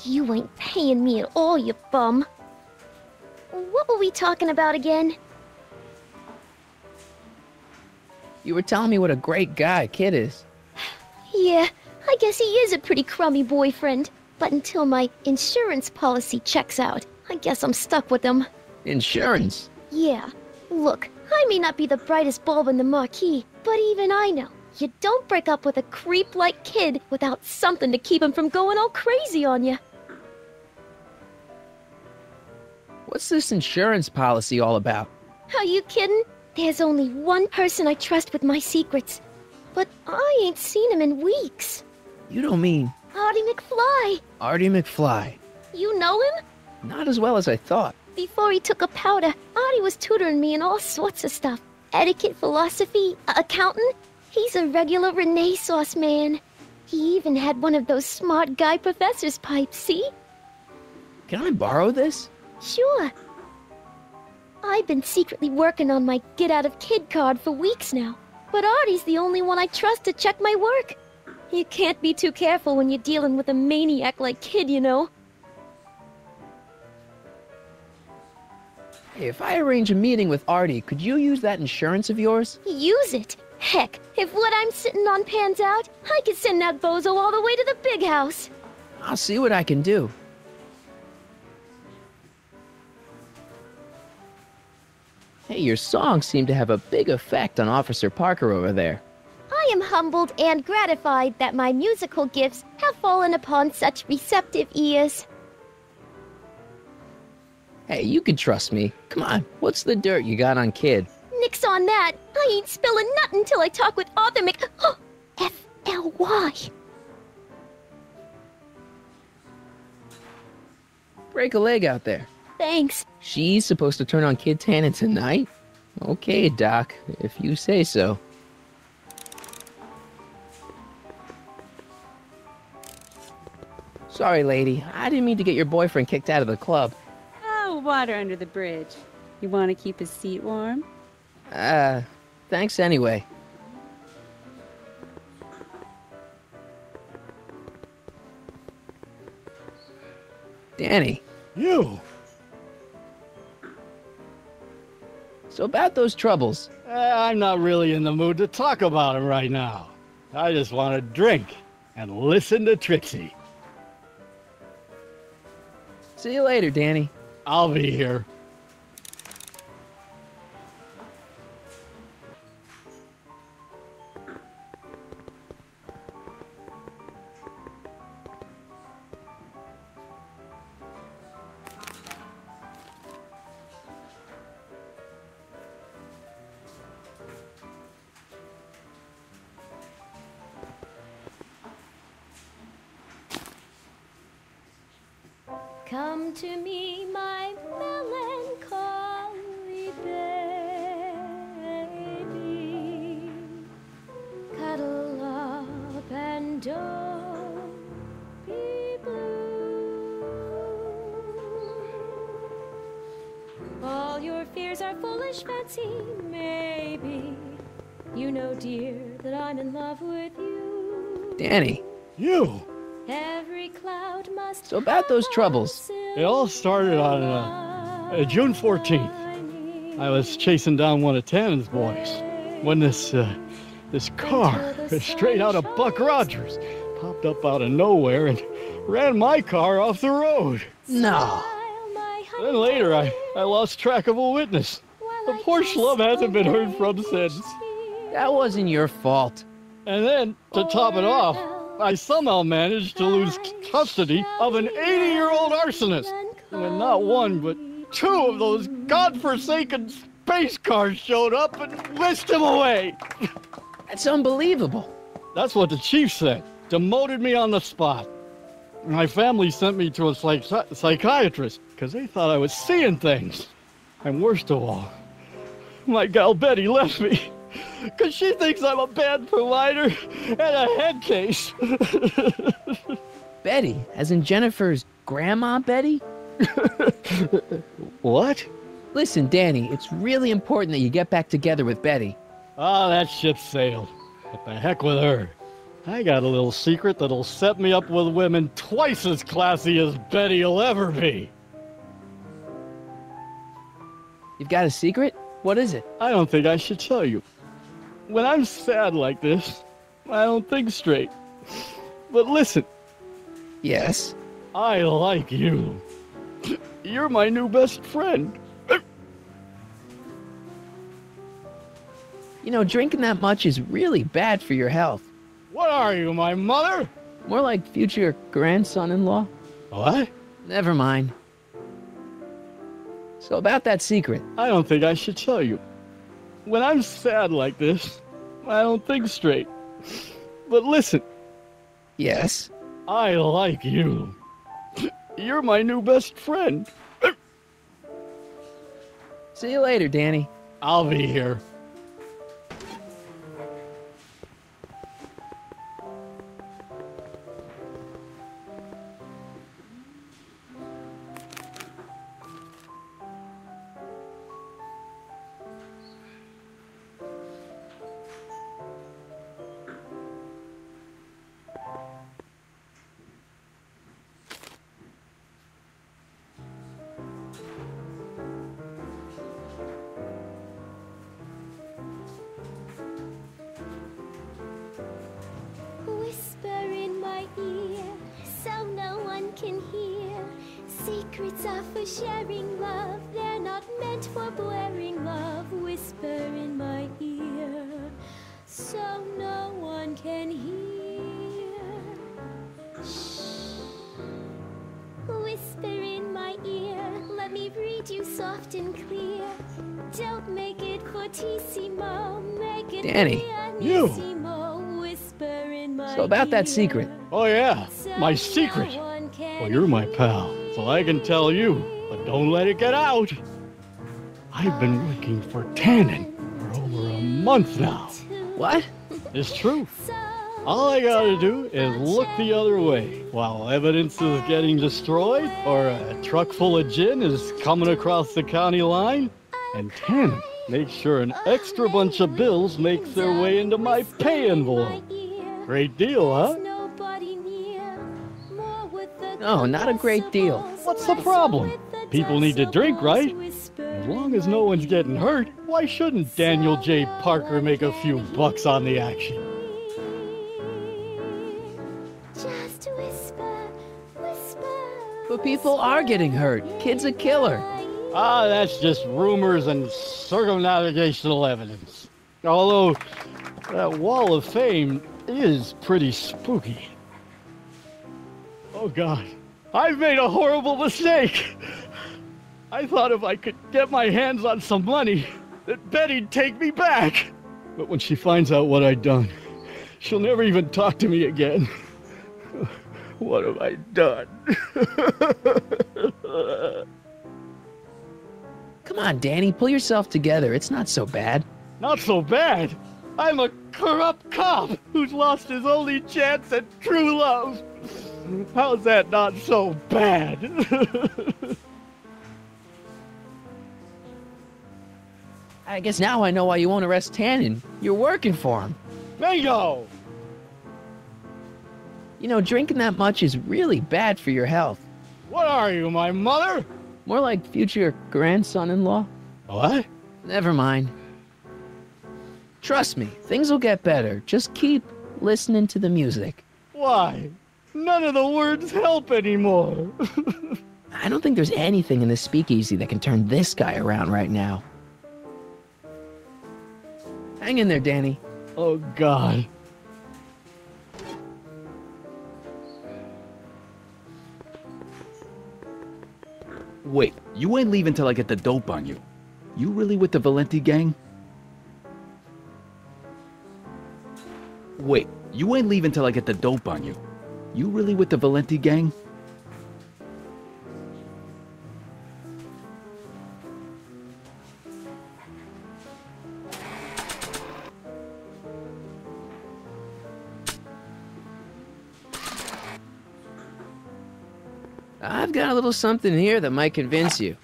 You ain't paying me at all, you bum. What were we talking about again? You were telling me what a great guy Kid is. Yeah, I guess he is a pretty crummy boyfriend. But until my insurance policy checks out, I guess I'm stuck with him. Insurance? Yeah. Look, I may not be the brightest bulb in the marquee, but even I know you don't break up with a creep like Kid without something to keep him from going all crazy on you. What's this insurance policy all about? Are you kidding? There's only one person I trust with my secrets. But I ain't seen him in weeks. You don't mean... Artie McFly. Artie McFly. You know him? Not as well as I thought. Before he took a powder, Artie was tutoring me in all sorts of stuff. Etiquette, philosophy, accounting. He's a regular Renaissance man. He even had one of those smart guy professor's pipes, see? Can I borrow this? Sure. I've been secretly working on my get out of Kid card for weeks now. but Artie's the only one I trust to check my work. You can't be too careful when you're dealing with a maniac like Kid, you know. Hey, if I arrange a meeting with Artie, could you use that insurance of yours? Use it? Heck, if what I'm sitting on pans out, I could send that bozo all the way to the big house. I'll see what I can do. Hey, your songs seem to have a big effect on Officer Parker over there. I am humbled and gratified that my musical gifts have fallen upon such receptive ears. Hey, you can trust me. Come on, what's the dirt you got on Kid? Nix on that. I ain't spilling nothing till I talk with Arthur F.L.Y. Break a leg out there. Thanks. She's supposed to turn on Kid Tannant tonight? Okay, Doc, if you say so. Sorry, lady. I didn't mean to get your boyfriend kicked out of the club. Oh, water under the bridge. You want to keep his seat warm? Thanks anyway. Danny. You! So about those troubles. I'm not really in the mood to talk about them right now. I just want to drink and listen to Trixie. See you later, Danny. I'll be here. Come to me, my melancholy baby. Cuddle up and don't be blue. All your fears are foolish fancy, maybe. You know, dear, that I'm in love with you. Danny. You! Every cloud must. So about those troubles. It all started on June 14th. I was chasing down one of Tannan's boys when this car, straight out of Buck Rogers, popped up out of nowhere and ran my car off the road. No. Then later, I lost track of a witness. The poor schlub hasn't been heard from since. That wasn't your fault. And then, to top it off, I somehow managed to lose custody of an 80-year-old arsonist. And not one, but two of those godforsaken space cars showed up and whisked him away. That's unbelievable. That's what the chief said. Demoted me on the spot. My family sent me to a psychiatrist because they thought I was seeing things. And worst of all, my gal Betty left me. Because she thinks I'm a bad provider and a head case. Betty, as in Jennifer's grandma Betty? What? Listen, Danny, it's really important that you get back together with Betty. Oh, that ship sailed. What the heck with her? I got a little secret that'll set me up with women twice as classy as Betty will ever be. You've got a secret? What is it? I don't think I should tell you. When I'm sad like this, I don't think straight. But listen. Yes? I like you. You're my new best friend. You know, drinking that much is really bad for your health. What are you, my mother? More like future grandson-in-law. What? Never mind. So about that secret. I don't think I should tell you. When I'm sad like this, I don't think straight. But listen. Yes? I like you. You're my new best friend. See you later, Danny. I'll be here. Secrets are for sharing love, they're not meant for blaring love. Whisper in my ear, so no one can hear. Shh. Whisper in my ear, let me read you soft and clear. Don't make it fortissimo, make it Danny. pianissimo. Whisper in my So about that secret. Oh yeah, my secret. Well, you're my pal, so I can tell you, but don't let it get out. I've been working for Tannant for over a month now. What? It's true. All I gotta do is look the other way while evidence is getting destroyed or a truck full of gin is coming across the county line, and Tannant makes sure an extra bunch of bills makes their way into my pay envelope. Great deal, huh? No, not a great deal. What's the problem? People need to drink, right? As long as no one's getting hurt, why shouldn't Daniel J. Parker make a few bucks on the action? Just whisper, whisper. But people are getting hurt. Kid's a killer. Ah, that's just rumors and circumnavigational evidence. Although, that wall of fame is pretty spooky. Oh God, I've made a horrible mistake. I thought if I could get my hands on some money, that Betty'd take me back. But when she finds out what I'd done, she'll never even talk to me again. What have I done? Come on, Danny, pull yourself together. It's not so bad. Not so bad. I'm a corrupt cop who's lost his only chance at true love. How's that not so bad? I guess now I know why you won't arrest Tannant. You're working for him. Bingo! You know, drinking that much is really bad for your health. What are you, my mother? More like future grandson-in-law. What? Never mind. Trust me, things will get better. Just keep listening to the music. Why? None of the words help anymore. I don't think there's anything in this speakeasy that can turn this guy around right now. Hang in there, Danny. Oh, God. Wait, you ain't leaving till I get the dope on you. You really with the Valenti gang? Wait, you ain't leaving till I get the dope on you. You really with the Valenti gang? I've got a little something here that might convince you.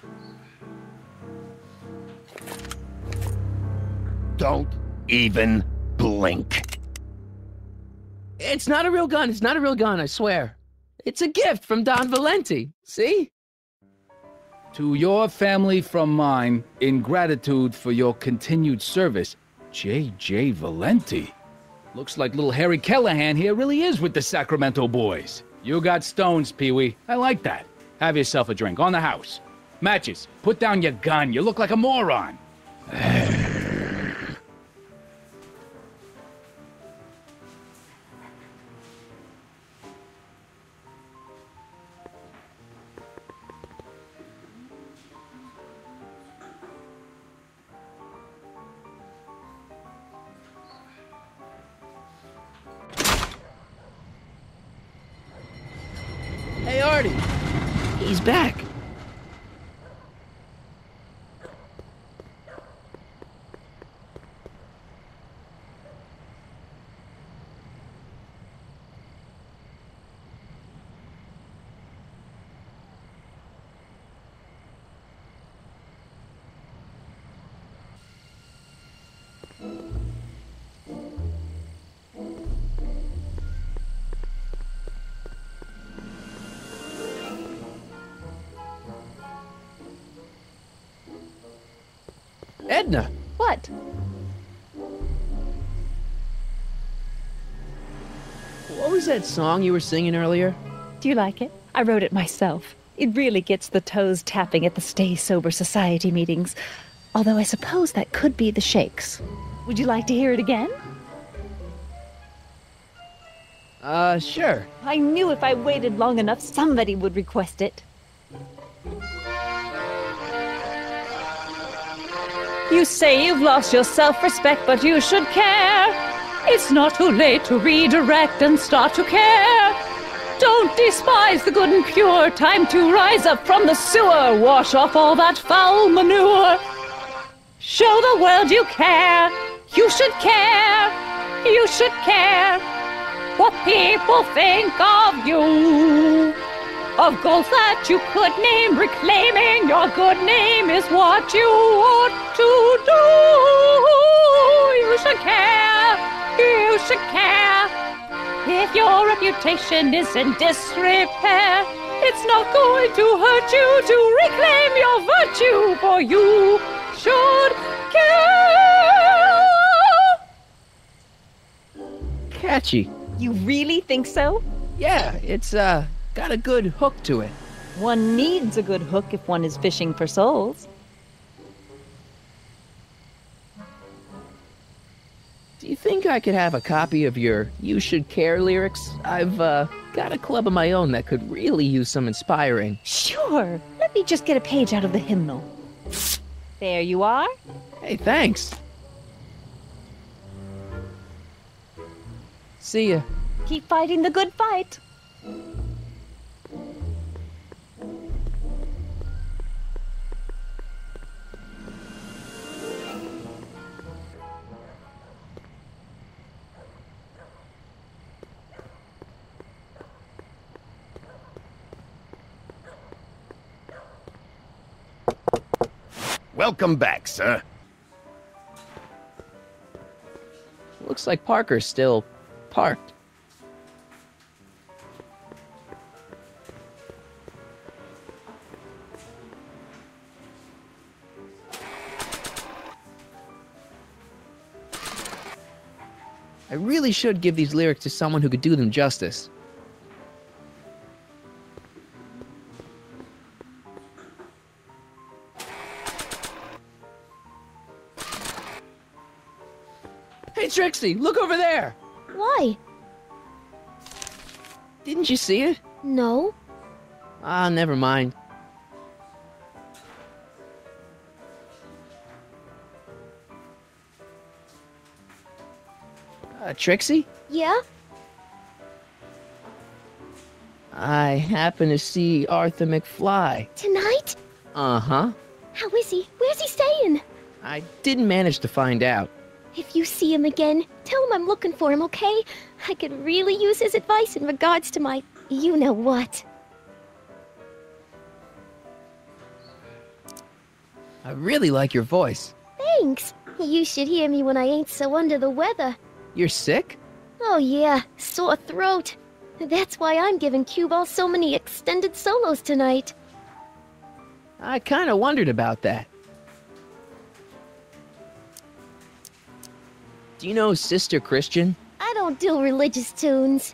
Don't even blink. It's not a real gun. It's not a real gun, I swear. It's a gift from Don Valenti. See? To your family from mine, in gratitude for your continued service, J.J. Valenti. Looks like little Harry Callahan here really is with the Sacramento boys. You got stones, Pee-wee. I like that. Have yourself a drink on the house. Matches, put down your gun. You look like a moron. Hey, Artie. He's back. Edna! What? What was that song you were singing earlier? Do you like it? I wrote it myself. It really gets the toes tapping at the Stay Sober Society meetings. Although I suppose that could be the shakes. Would you like to hear it again? Sure. I knew if I waited long enough, somebody would request it. You say you've lost your self-respect, but you should care. It's not too late to redirect and start to care. Don't despise the good and pure. Time to rise up from the sewer. Wash off all that foul manure. Show the world you care. You should care. You should care what people think of you. Of goals that you could name, reclaiming your good name is what you ought to do. You should care. You should care. If your reputation is in disrepair, it's not going to hurt you to reclaim your virtue, for you should care. Catchy. You really think so? Yeah, it's, got a good hook to it. One needs a good hook if one is fishing for souls. Do you think I could have a copy of your You Should Care lyrics? I've, got a club of my own that could really use some inspiring. Sure. Let me just get a page out of the hymnal. There you are. Hey, thanks. See ya. Keep fighting the good fight. Welcome back, sir. Looks like Parker's still parked. I really should give these lyrics to someone who could do them justice. Hey, Trixie, look over there! Why? Didn't you see it? No. Ah, never mind. Trixie? Yeah? I happen to see Arthur McFly. Tonight? Uh-huh. How is he? Where's he staying? I didn't manage to find out. If you see him again, tell him I'm looking for him, okay? I could really use his advice in regards to my you-know-what. I really like your voice. Thanks. You should hear me when I ain't so under the weather. You're sick? Oh yeah, sore throat. That's why I'm giving Cue Ball so many extended solos tonight. I kinda wondered about that. Do you know Sister Christian? I don't do religious tunes.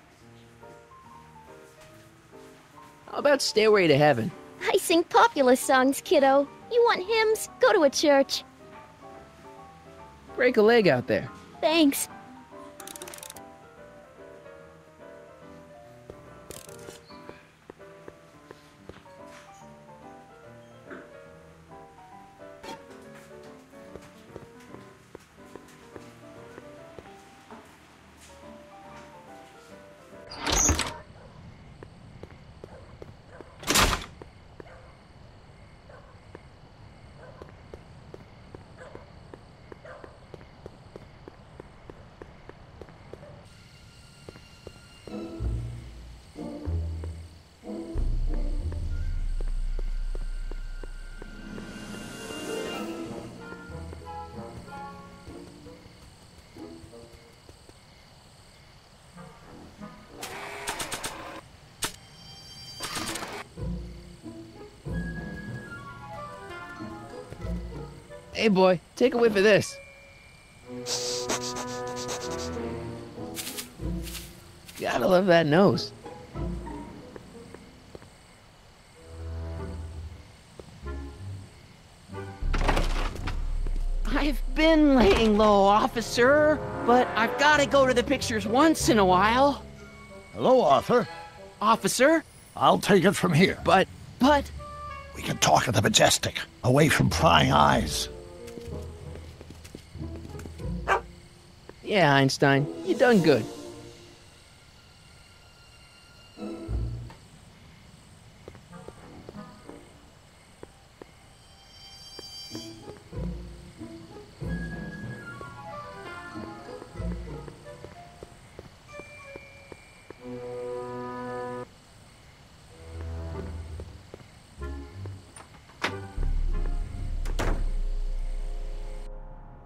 How about Stairway to Heaven? I sing popular songs, kiddo. You want hymns? Go to a church. Break a leg out there. Thanks. Hey boy, take a whiff of this. Gotta love that nose. been laying low, officer, but I've got to go to the pictures once in a while. Hello, Arthur. Officer? I'll take it from here. But... We can talk at the Majestic, away from prying eyes. Yeah, Einstein, you done good.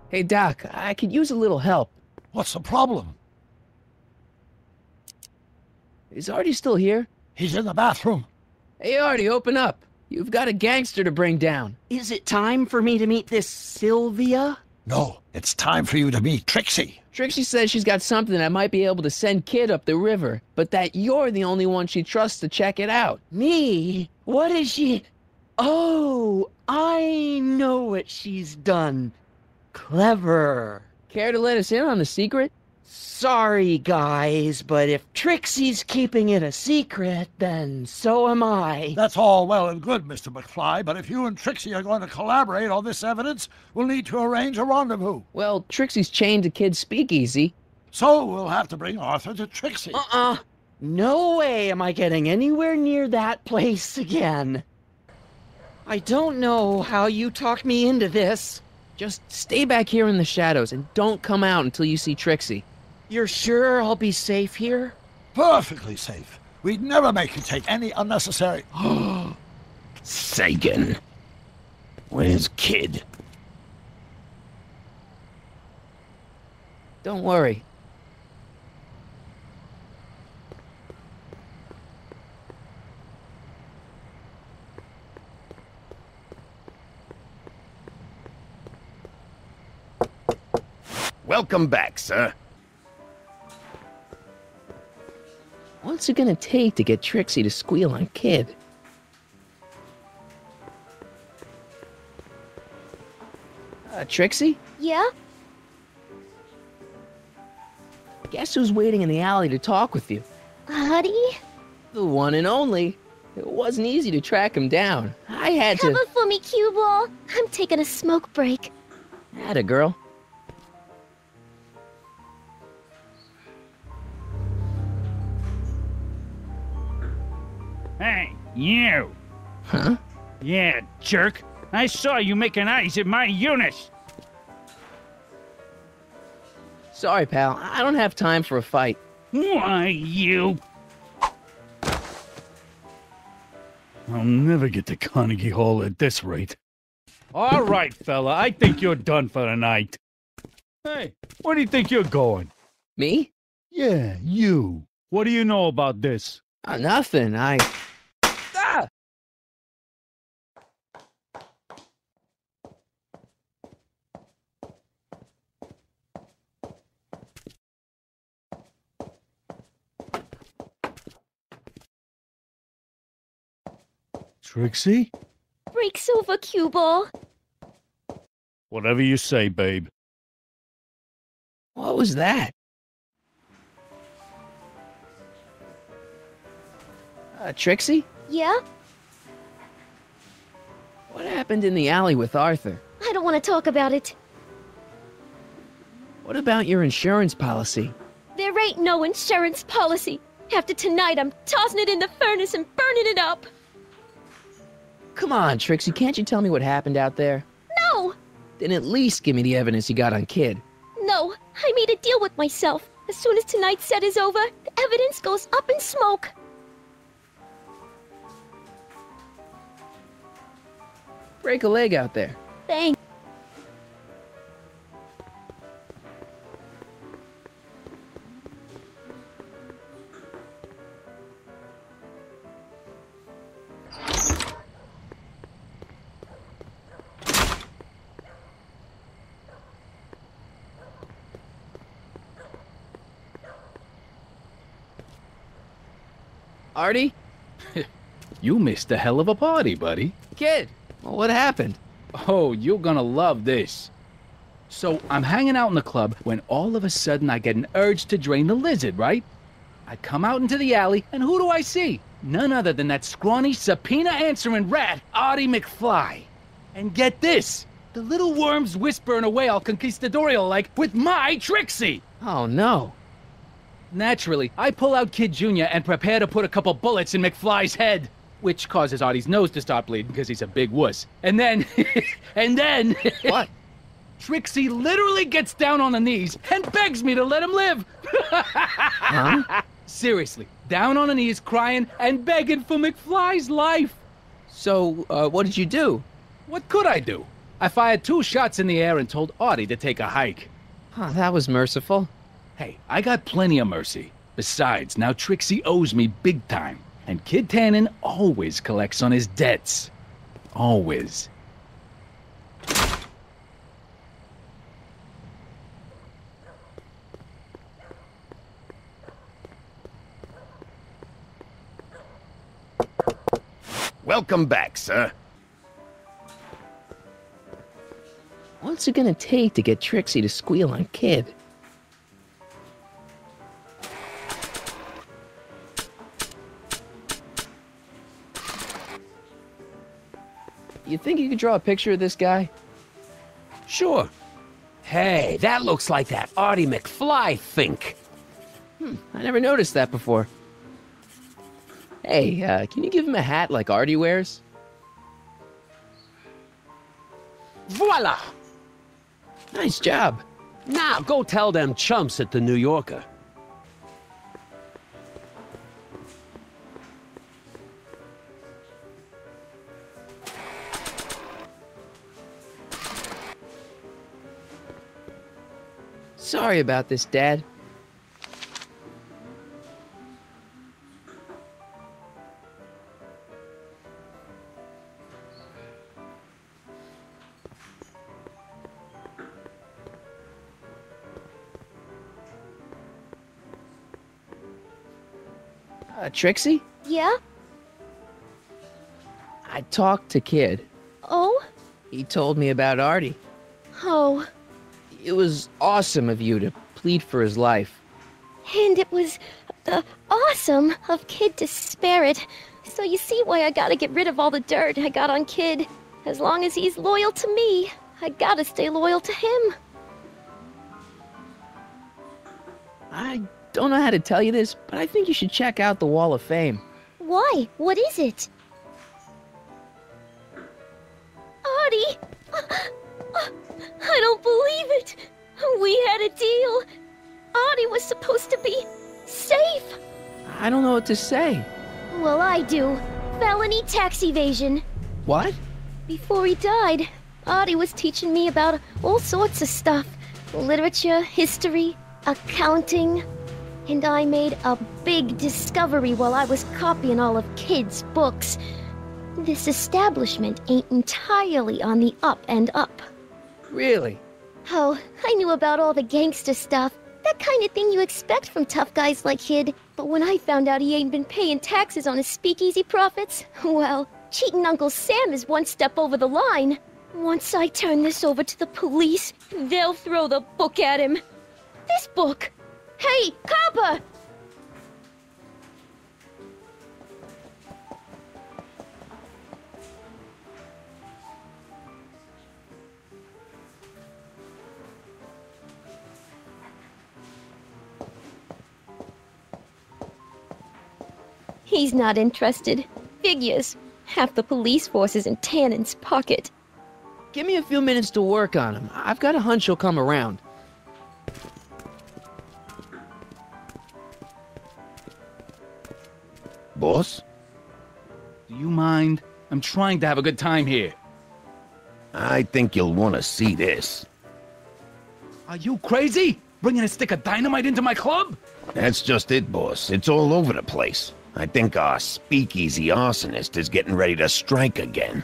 Hey, Doc, I could use a little help. What's the problem? Is Artie still here? He's in the bathroom. Hey, Artie, open up. You've got a gangster to bring down. Is it time for me to meet this Sylvia? No, it's time for you to meet Trixie. Trixie says she's got something that might be able to send Kid up the river, but that you're the only one she trusts to check it out. Me? What is she... Oh, I know what she's done. Clever. Care to let us in on the secret? Sorry, guys, but if Trixie's keeping it a secret, then so am I. That's all well and good, Mr. McFly, but if you and Trixie are going to collaborate on this evidence, we'll need to arrange a rendezvous. Well, Trixie's chained to Kid's speakeasy. So we'll have to bring Arthur to Trixie. No way am I getting anywhere near that place again. I don't know how you talked me into this. Just stay back here in the shadows and don't come out until you see Trixie. You're sure I'll be safe here? Perfectly safe. We'd never make you take any unnecessary... Sagan. Where's Kid? Don't worry. Welcome back, sir. What's it gonna take to get Trixie to squeal on Kid? Trixie? Yeah? Guess who's waiting in the alley to talk with you? Artie? The one and only. It wasn't easy to track him down. I had to... Cover for me, cue ball. I'm taking a smoke break. Atta girl. Hey, you! Huh? Yeah, jerk. I saw you making eyes at my Eunice. Sorry, pal. I don't have time for a fight. Why, you... I'll never get to Carnegie Hall at this rate. All right, fella. I think you're done for the night. Hey, where do you think you're going? Me? Yeah, you. What do you know about this? Nothing. Ah! Trixie? Breaks over, cue ball. Whatever you say, babe. What was that? Trixie? Yeah? What happened in the alley with Arthur? I don't want to talk about it. What about your insurance policy? There ain't no insurance policy. After tonight, I'm tossing it in the furnace and burning it up. Come on, Trixie, can't you tell me what happened out there? No! Then at least give me the evidence you got on Kid. No, I made a deal with myself. As soon as tonight's set is over, the evidence goes up in smoke. Break a leg out there. Thanks. Artie? You missed a hell of a party, buddy. Kid, well, what happened? Oh, you're gonna love this. So I'm hanging out in the club when all of a sudden I get an urge to drain the lizard, right? I come out into the alley, and who do I see? None other than that scrawny, subpoena-answering rat, Artie McFly. And get this, the little worm's whispering away all conquistadorial-like with my Trixie! Oh, no. Naturally, I pull out Kid Jr. and prepare to put a couple bullets in McFly's head, which causes Artie's nose to start bleeding because he's a big wuss. And then... What? Trixie literally gets down on the knees and begs me to let him live. Huh? Seriously, down on her knees, crying and begging for McFly's life. So, what did you do? What could I do? I fired 2 shots in the air and told Artie to take a hike. Oh, that was merciful. Hey, I got plenty of mercy. Besides, now Trixie owes me big time. And Kid Tannant always collects on his debts. Always. Welcome back, sir. What's it gonna take to get Trixie to squeal on Kid? You think you could draw a picture of this guy? Sure. Hey, that looks like that Artie McFly think. I never noticed that before. Hey, can you give him a hat like Artie wears? Voila! Nice job. Now go tell them chumps at the New Yorker. Sorry about this, Dad. Trixie? Yeah? I talked to Kid. Oh? He told me about Artie. Oh. It was awesome of you to plead for his life. And it was awesome of Kid to spare it. So you see why I gotta get rid of all the dirt I got on Kid. As long as he's loyal to me, I gotta stay loyal to him. I don't know how to tell you this, but I think you should check out the Wall of Fame. Why? What is it? Artie! I don't believe it! We had a deal! Artie was supposed to be safe! I don't know what to say. Well, I do. Felony tax evasion. What? Before he died, Artie was teaching me about all sorts of stuff. Literature, history, accounting. And I made a big discovery while I was copying all of Kid's books. This establishment ain't entirely on the up and up. Really? Oh, I knew about all the gangster stuff. That kind of thing you expect from tough guys like Kid. But when I found out he ain't been paying taxes on his speakeasy profits, well, cheating Uncle Sam is one step over the line. Once I turn this over to the police, they'll throw the book at him. This book! Hey, copper! He's not interested. Figures. Half the police force is in Tannant's pocket. Give me a few minutes to work on him. I've got a hunch he'll come around. Boss? Do you mind? I'm trying to have a good time here. I think you'll want to see this. Are you crazy? Bringing a stick of dynamite into my club? That's just it, boss. It's all over the place. I think our speakeasy arsonist is getting ready to strike again.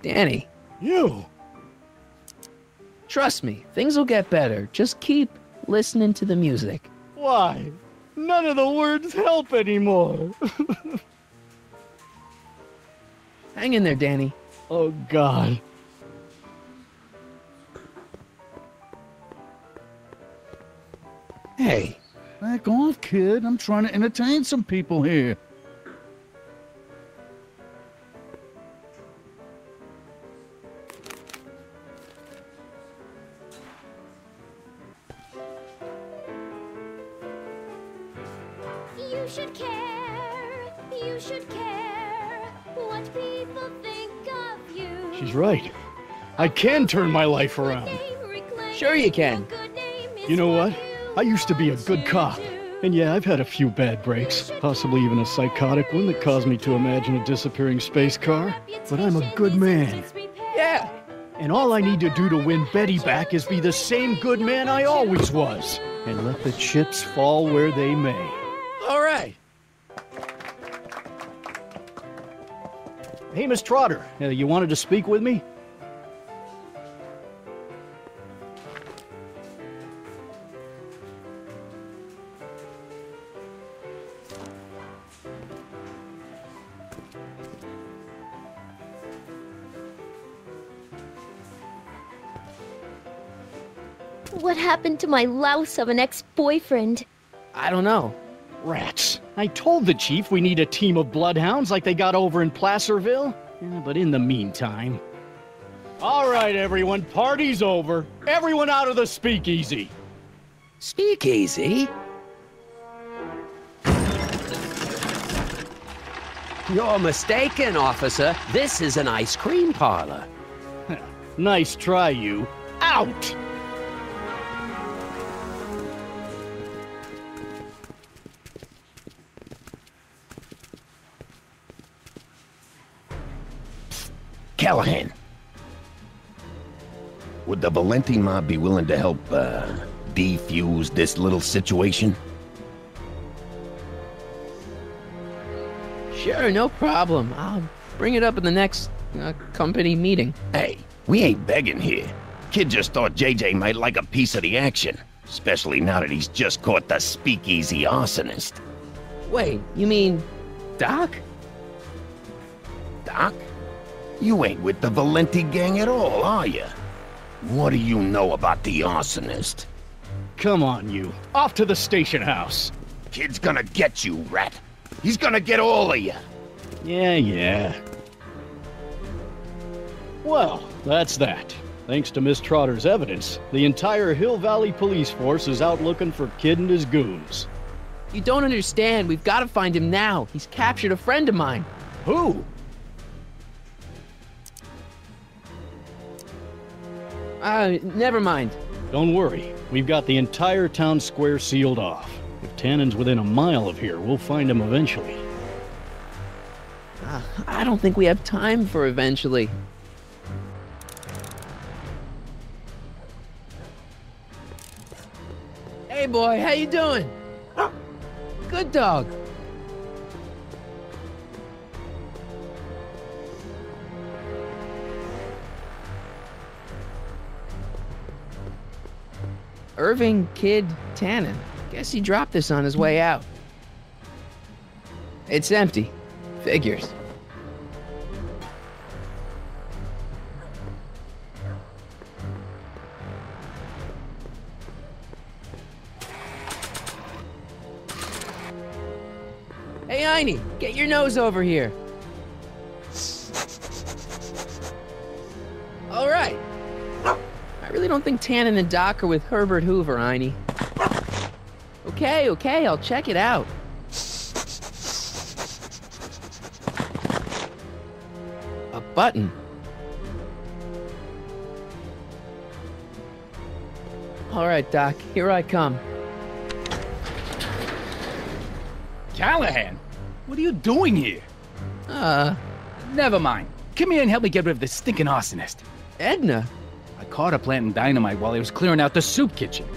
Danny. You! Trust me, things will get better. Just keep listening to the music. Why? None of the words help anymore. Hang in there, Danny. Oh, God. Hey, back off, kid. I'm trying to entertain some people here. You should care, you should care what people think of you. She's right. I can turn my life around. Sure you can. You know what? I used to be a good cop. And yeah, I've had a few bad breaks, possibly even a psychotic one that caused me to imagine a disappearing space car. But I'm a good man. Yeah. And all I need to do to win Betty back is be the same good man I always was. And let the chips fall where they may. All right. Hey, Miss Trotter, you wanted to speak with me? What happened to my louse of an ex-boyfriend? I don't know. Rats. I told the chief we need a team of bloodhounds like they got over in Placerville. Yeah, but in the meantime... All right, everyone, party's over. Everyone out of the speakeasy. Speakeasy? You're mistaken, officer. This is an ice cream parlor. Nice try, you. Out! Callahan. Would the Valenti mob be willing to help, defuse this little situation? Sure, no problem. I'll bring it up in the next company meeting. Hey, we ain't begging here. Kid just thought JJ might like a piece of the action, especially now that he's just caught the speakeasy arsonist. Wait, you mean Doc? Doc? You ain't with the Valenti gang at all, are you? What do you know about the arsonist? Come on, you. Off to the station house. Kid's gonna get you, rat. He's gonna get all of you. Yeah. Well, that's that. Thanks to Miss Trotter's evidence, the entire Hill Valley police force is out looking for Kid and his goons. You don't understand. We've got to find him now. He's captured a friend of mine. Who? Never mind. Don't worry. We've got the entire town square sealed off. If Tannan's within a mile of here, we'll find him eventually. I don't think we have time for eventually. Hey boy, how you doing? Good dog. Irving Kid Tannant. Guess he dropped this on his way out. It's empty. Figures. Hey, Einie, get your nose over here. All right. I really don't think Tannant and Doc are with Herbert Hoover, Einie. Okay, I'll check it out. A button. All right, Doc, here I come. Callahan, what are you doing here? Never mind. Come here and help me get rid of this stinking arsonist. Edna? I caught her planting dynamite while he was clearing out the soup kitchen.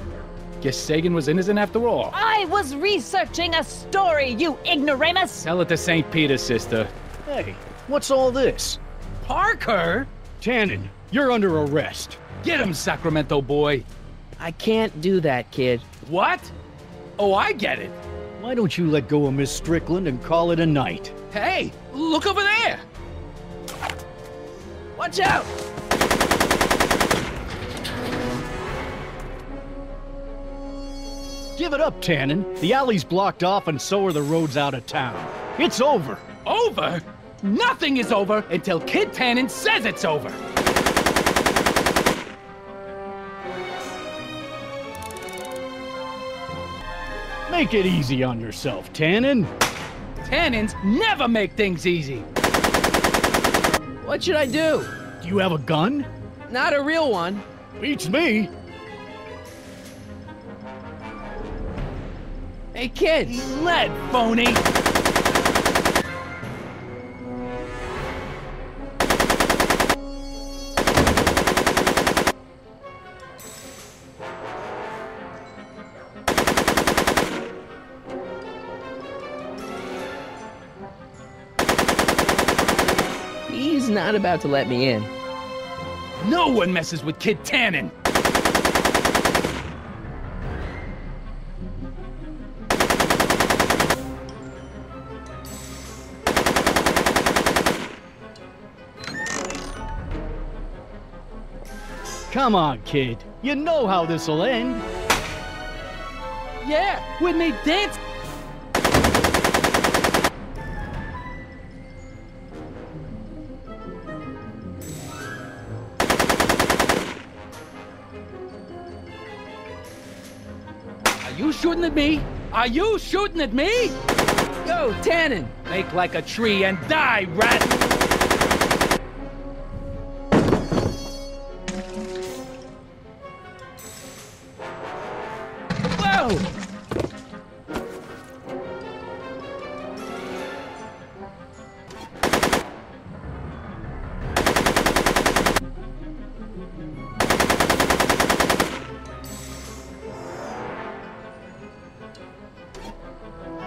Guess Sagan was innocent after all. I was researching a story, you ignoramus! Tell it to St. Peter, sister. Hey, what's all this? Parker? Tannen, you're under arrest. Get him, Sacramento boy. I can't do that, kid. What? Oh, I get it. Why don't you let go of Miss Strickland and call it a night? Hey, look over there. Watch out! Give it up, Tannen. The alley's blocked off and so are the roads out of town. It's over. Over? Nothing is over until Kid Tannen says it's over. Make it easy on yourself, Tannen. Tannins never make things easy. What should I do? Do you have a gun? Not a real one. Beats me. Hey, kid. Lead, phony. He's not about to let me in. No one messes with Kid Tannen. Come on, kid. You know how this'll end. Yeah, with me dance. Are you shooting at me? Are you shooting at me? Go, Tannen! Make like a tree and die, rat! Whoa!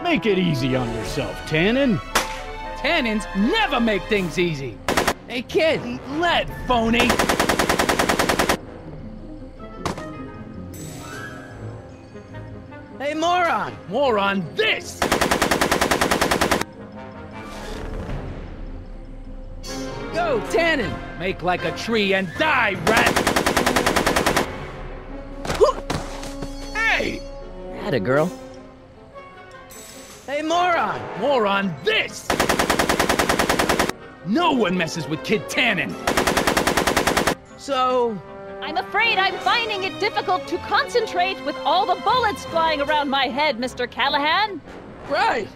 Make it easy on yourself, Tannen. Tannins never make things easy. Hey, kid! Lead, phony! Hey, moron! More on this! Go, Tannen! Make like a tree and die, rat! Hey! Atta girl. Hey, moron! More on this! No one messes with Kid Tannen! So... I'm afraid I'm finding it difficult to concentrate with all the bullets flying around my head, Mr. Callahan. Right!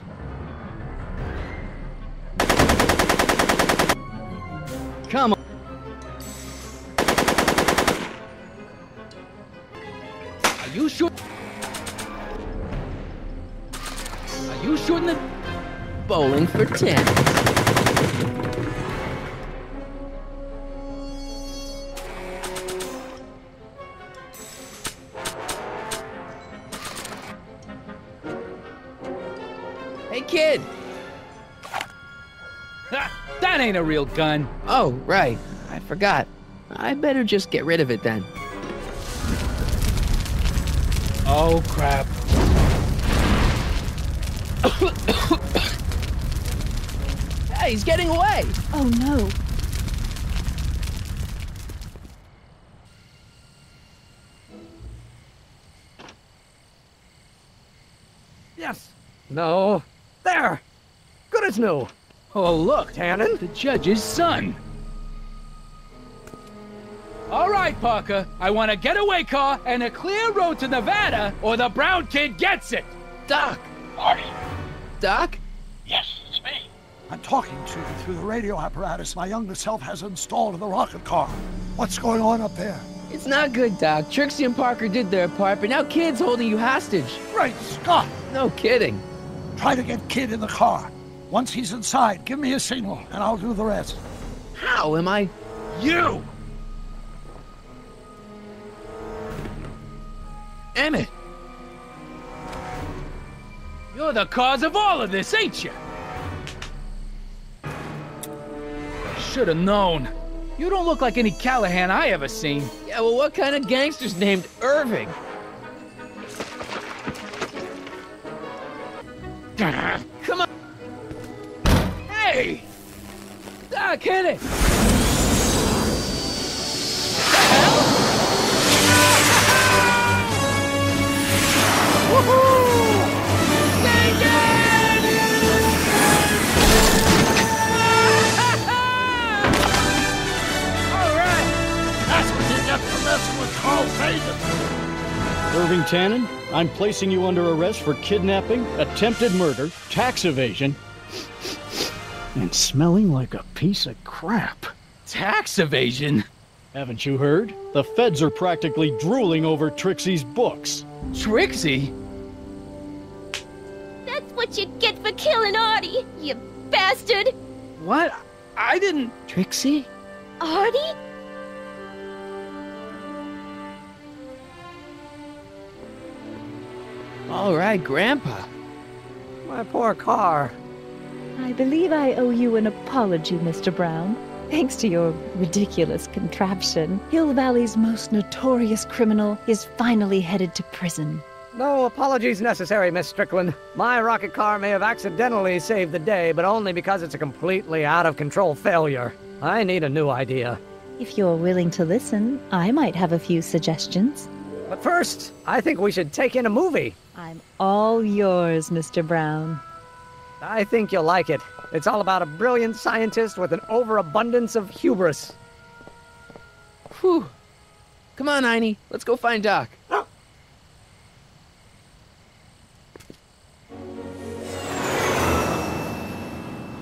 Come on. Are you sure? Are you shooting the... Bowling for 10. Hey, kid! Ha! That ain't a real gun. Oh, right. I forgot. I better just get rid of it then. Oh, crap. Hey, he's getting away! Oh, no. Yes. No. There. Good as new. Oh, look. Tannen? The judge's son. All right, Parker. I want a getaway car and a clear road to Nevada, or the brown kid gets it. Doc! Marty. Doc? Yes, it's me. I'm talking to you through the radio apparatus my younger self has installed in the rocket car. What's going on up there? It's not good, Doc. Trixie and Parker did their part, but now Kid's holding you hostage. Great Scott! No kidding. Try to get Kid in the car. Once he's inside, give me a signal, and I'll do the rest. How am I... You! Emmett! You're the cause of all of this, ain't you? should have known. You don't look like any Callahan I ever seen. Yeah, well, what kind of gangster's named Irving? Come on! Hey! Doc, hit it! Woohoo! Take it! All right! That's what you get for messing with Carl Fagan. Irving Tannant, I'm placing you under arrest for kidnapping, attempted murder, tax evasion, and smelling like a piece of crap. Tax evasion? Haven't you heard? The feds are practically drooling over Trixie's books. Trixie? That's what you get for killing Artie, you bastard! What? I didn't... Trixie? Artie? All right, Grandpa. My poor car. I believe I owe you an apology, Mr. Brown. Thanks to your ridiculous contraption, Hill Valley's most notorious criminal is finally headed to prison. No apologies necessary, Miss Strickland. My rocket car may have accidentally saved the day, but only because it's a completely out-of-control failure. I need a new idea. If you're willing to listen, I might have a few suggestions. But first, I think we should take in a movie. I'm all yours, Mr. Brown. I think you'll like it. It's all about a brilliant scientist with an overabundance of hubris. Whew. Come on, Einie. Let's go find Doc.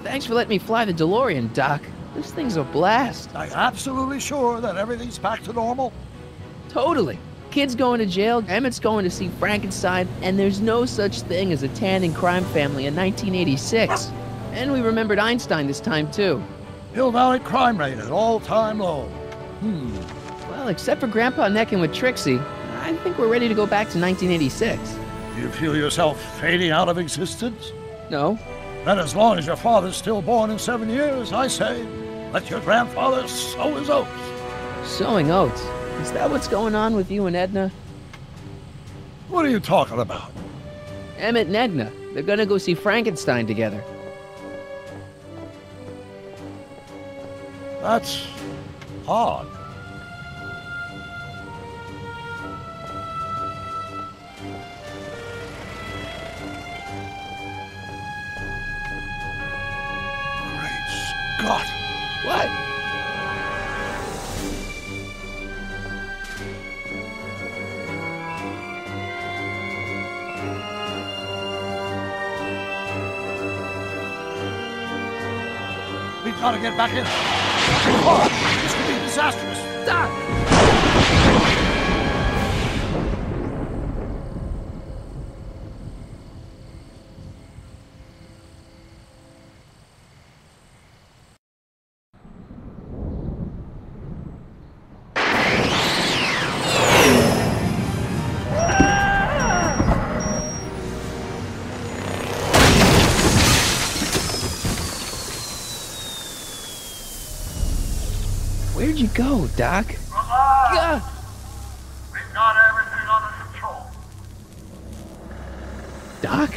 Thanks for letting me fly the DeLorean, Doc. This thing's a blast. Are you absolutely sure that everything's back to normal? Totally. Kid's going to jail, Emmett's going to see Frankenstein, and there's no such thing as a Tannant crime family in 1986. And we remembered Einstein this time, too. Hill Valley crime rate at all-time low. Well, except for Grandpa necking with Trixie, I think we're ready to go back to 1986. Do you feel yourself fading out of existence? No. Then as long as your father's still born in 7 years, I say, let your grandfather sow his oats. Sowing oats? Is that what's going on with you and Edna? What are you talking about? Emmett and Edna. They're gonna go see Frankenstein together. That's odd. Great Scott! What? We've got to get back in. Oh, this could be disastrous. Doc! Where'd you go, Doc? We've got everything under control. Doc?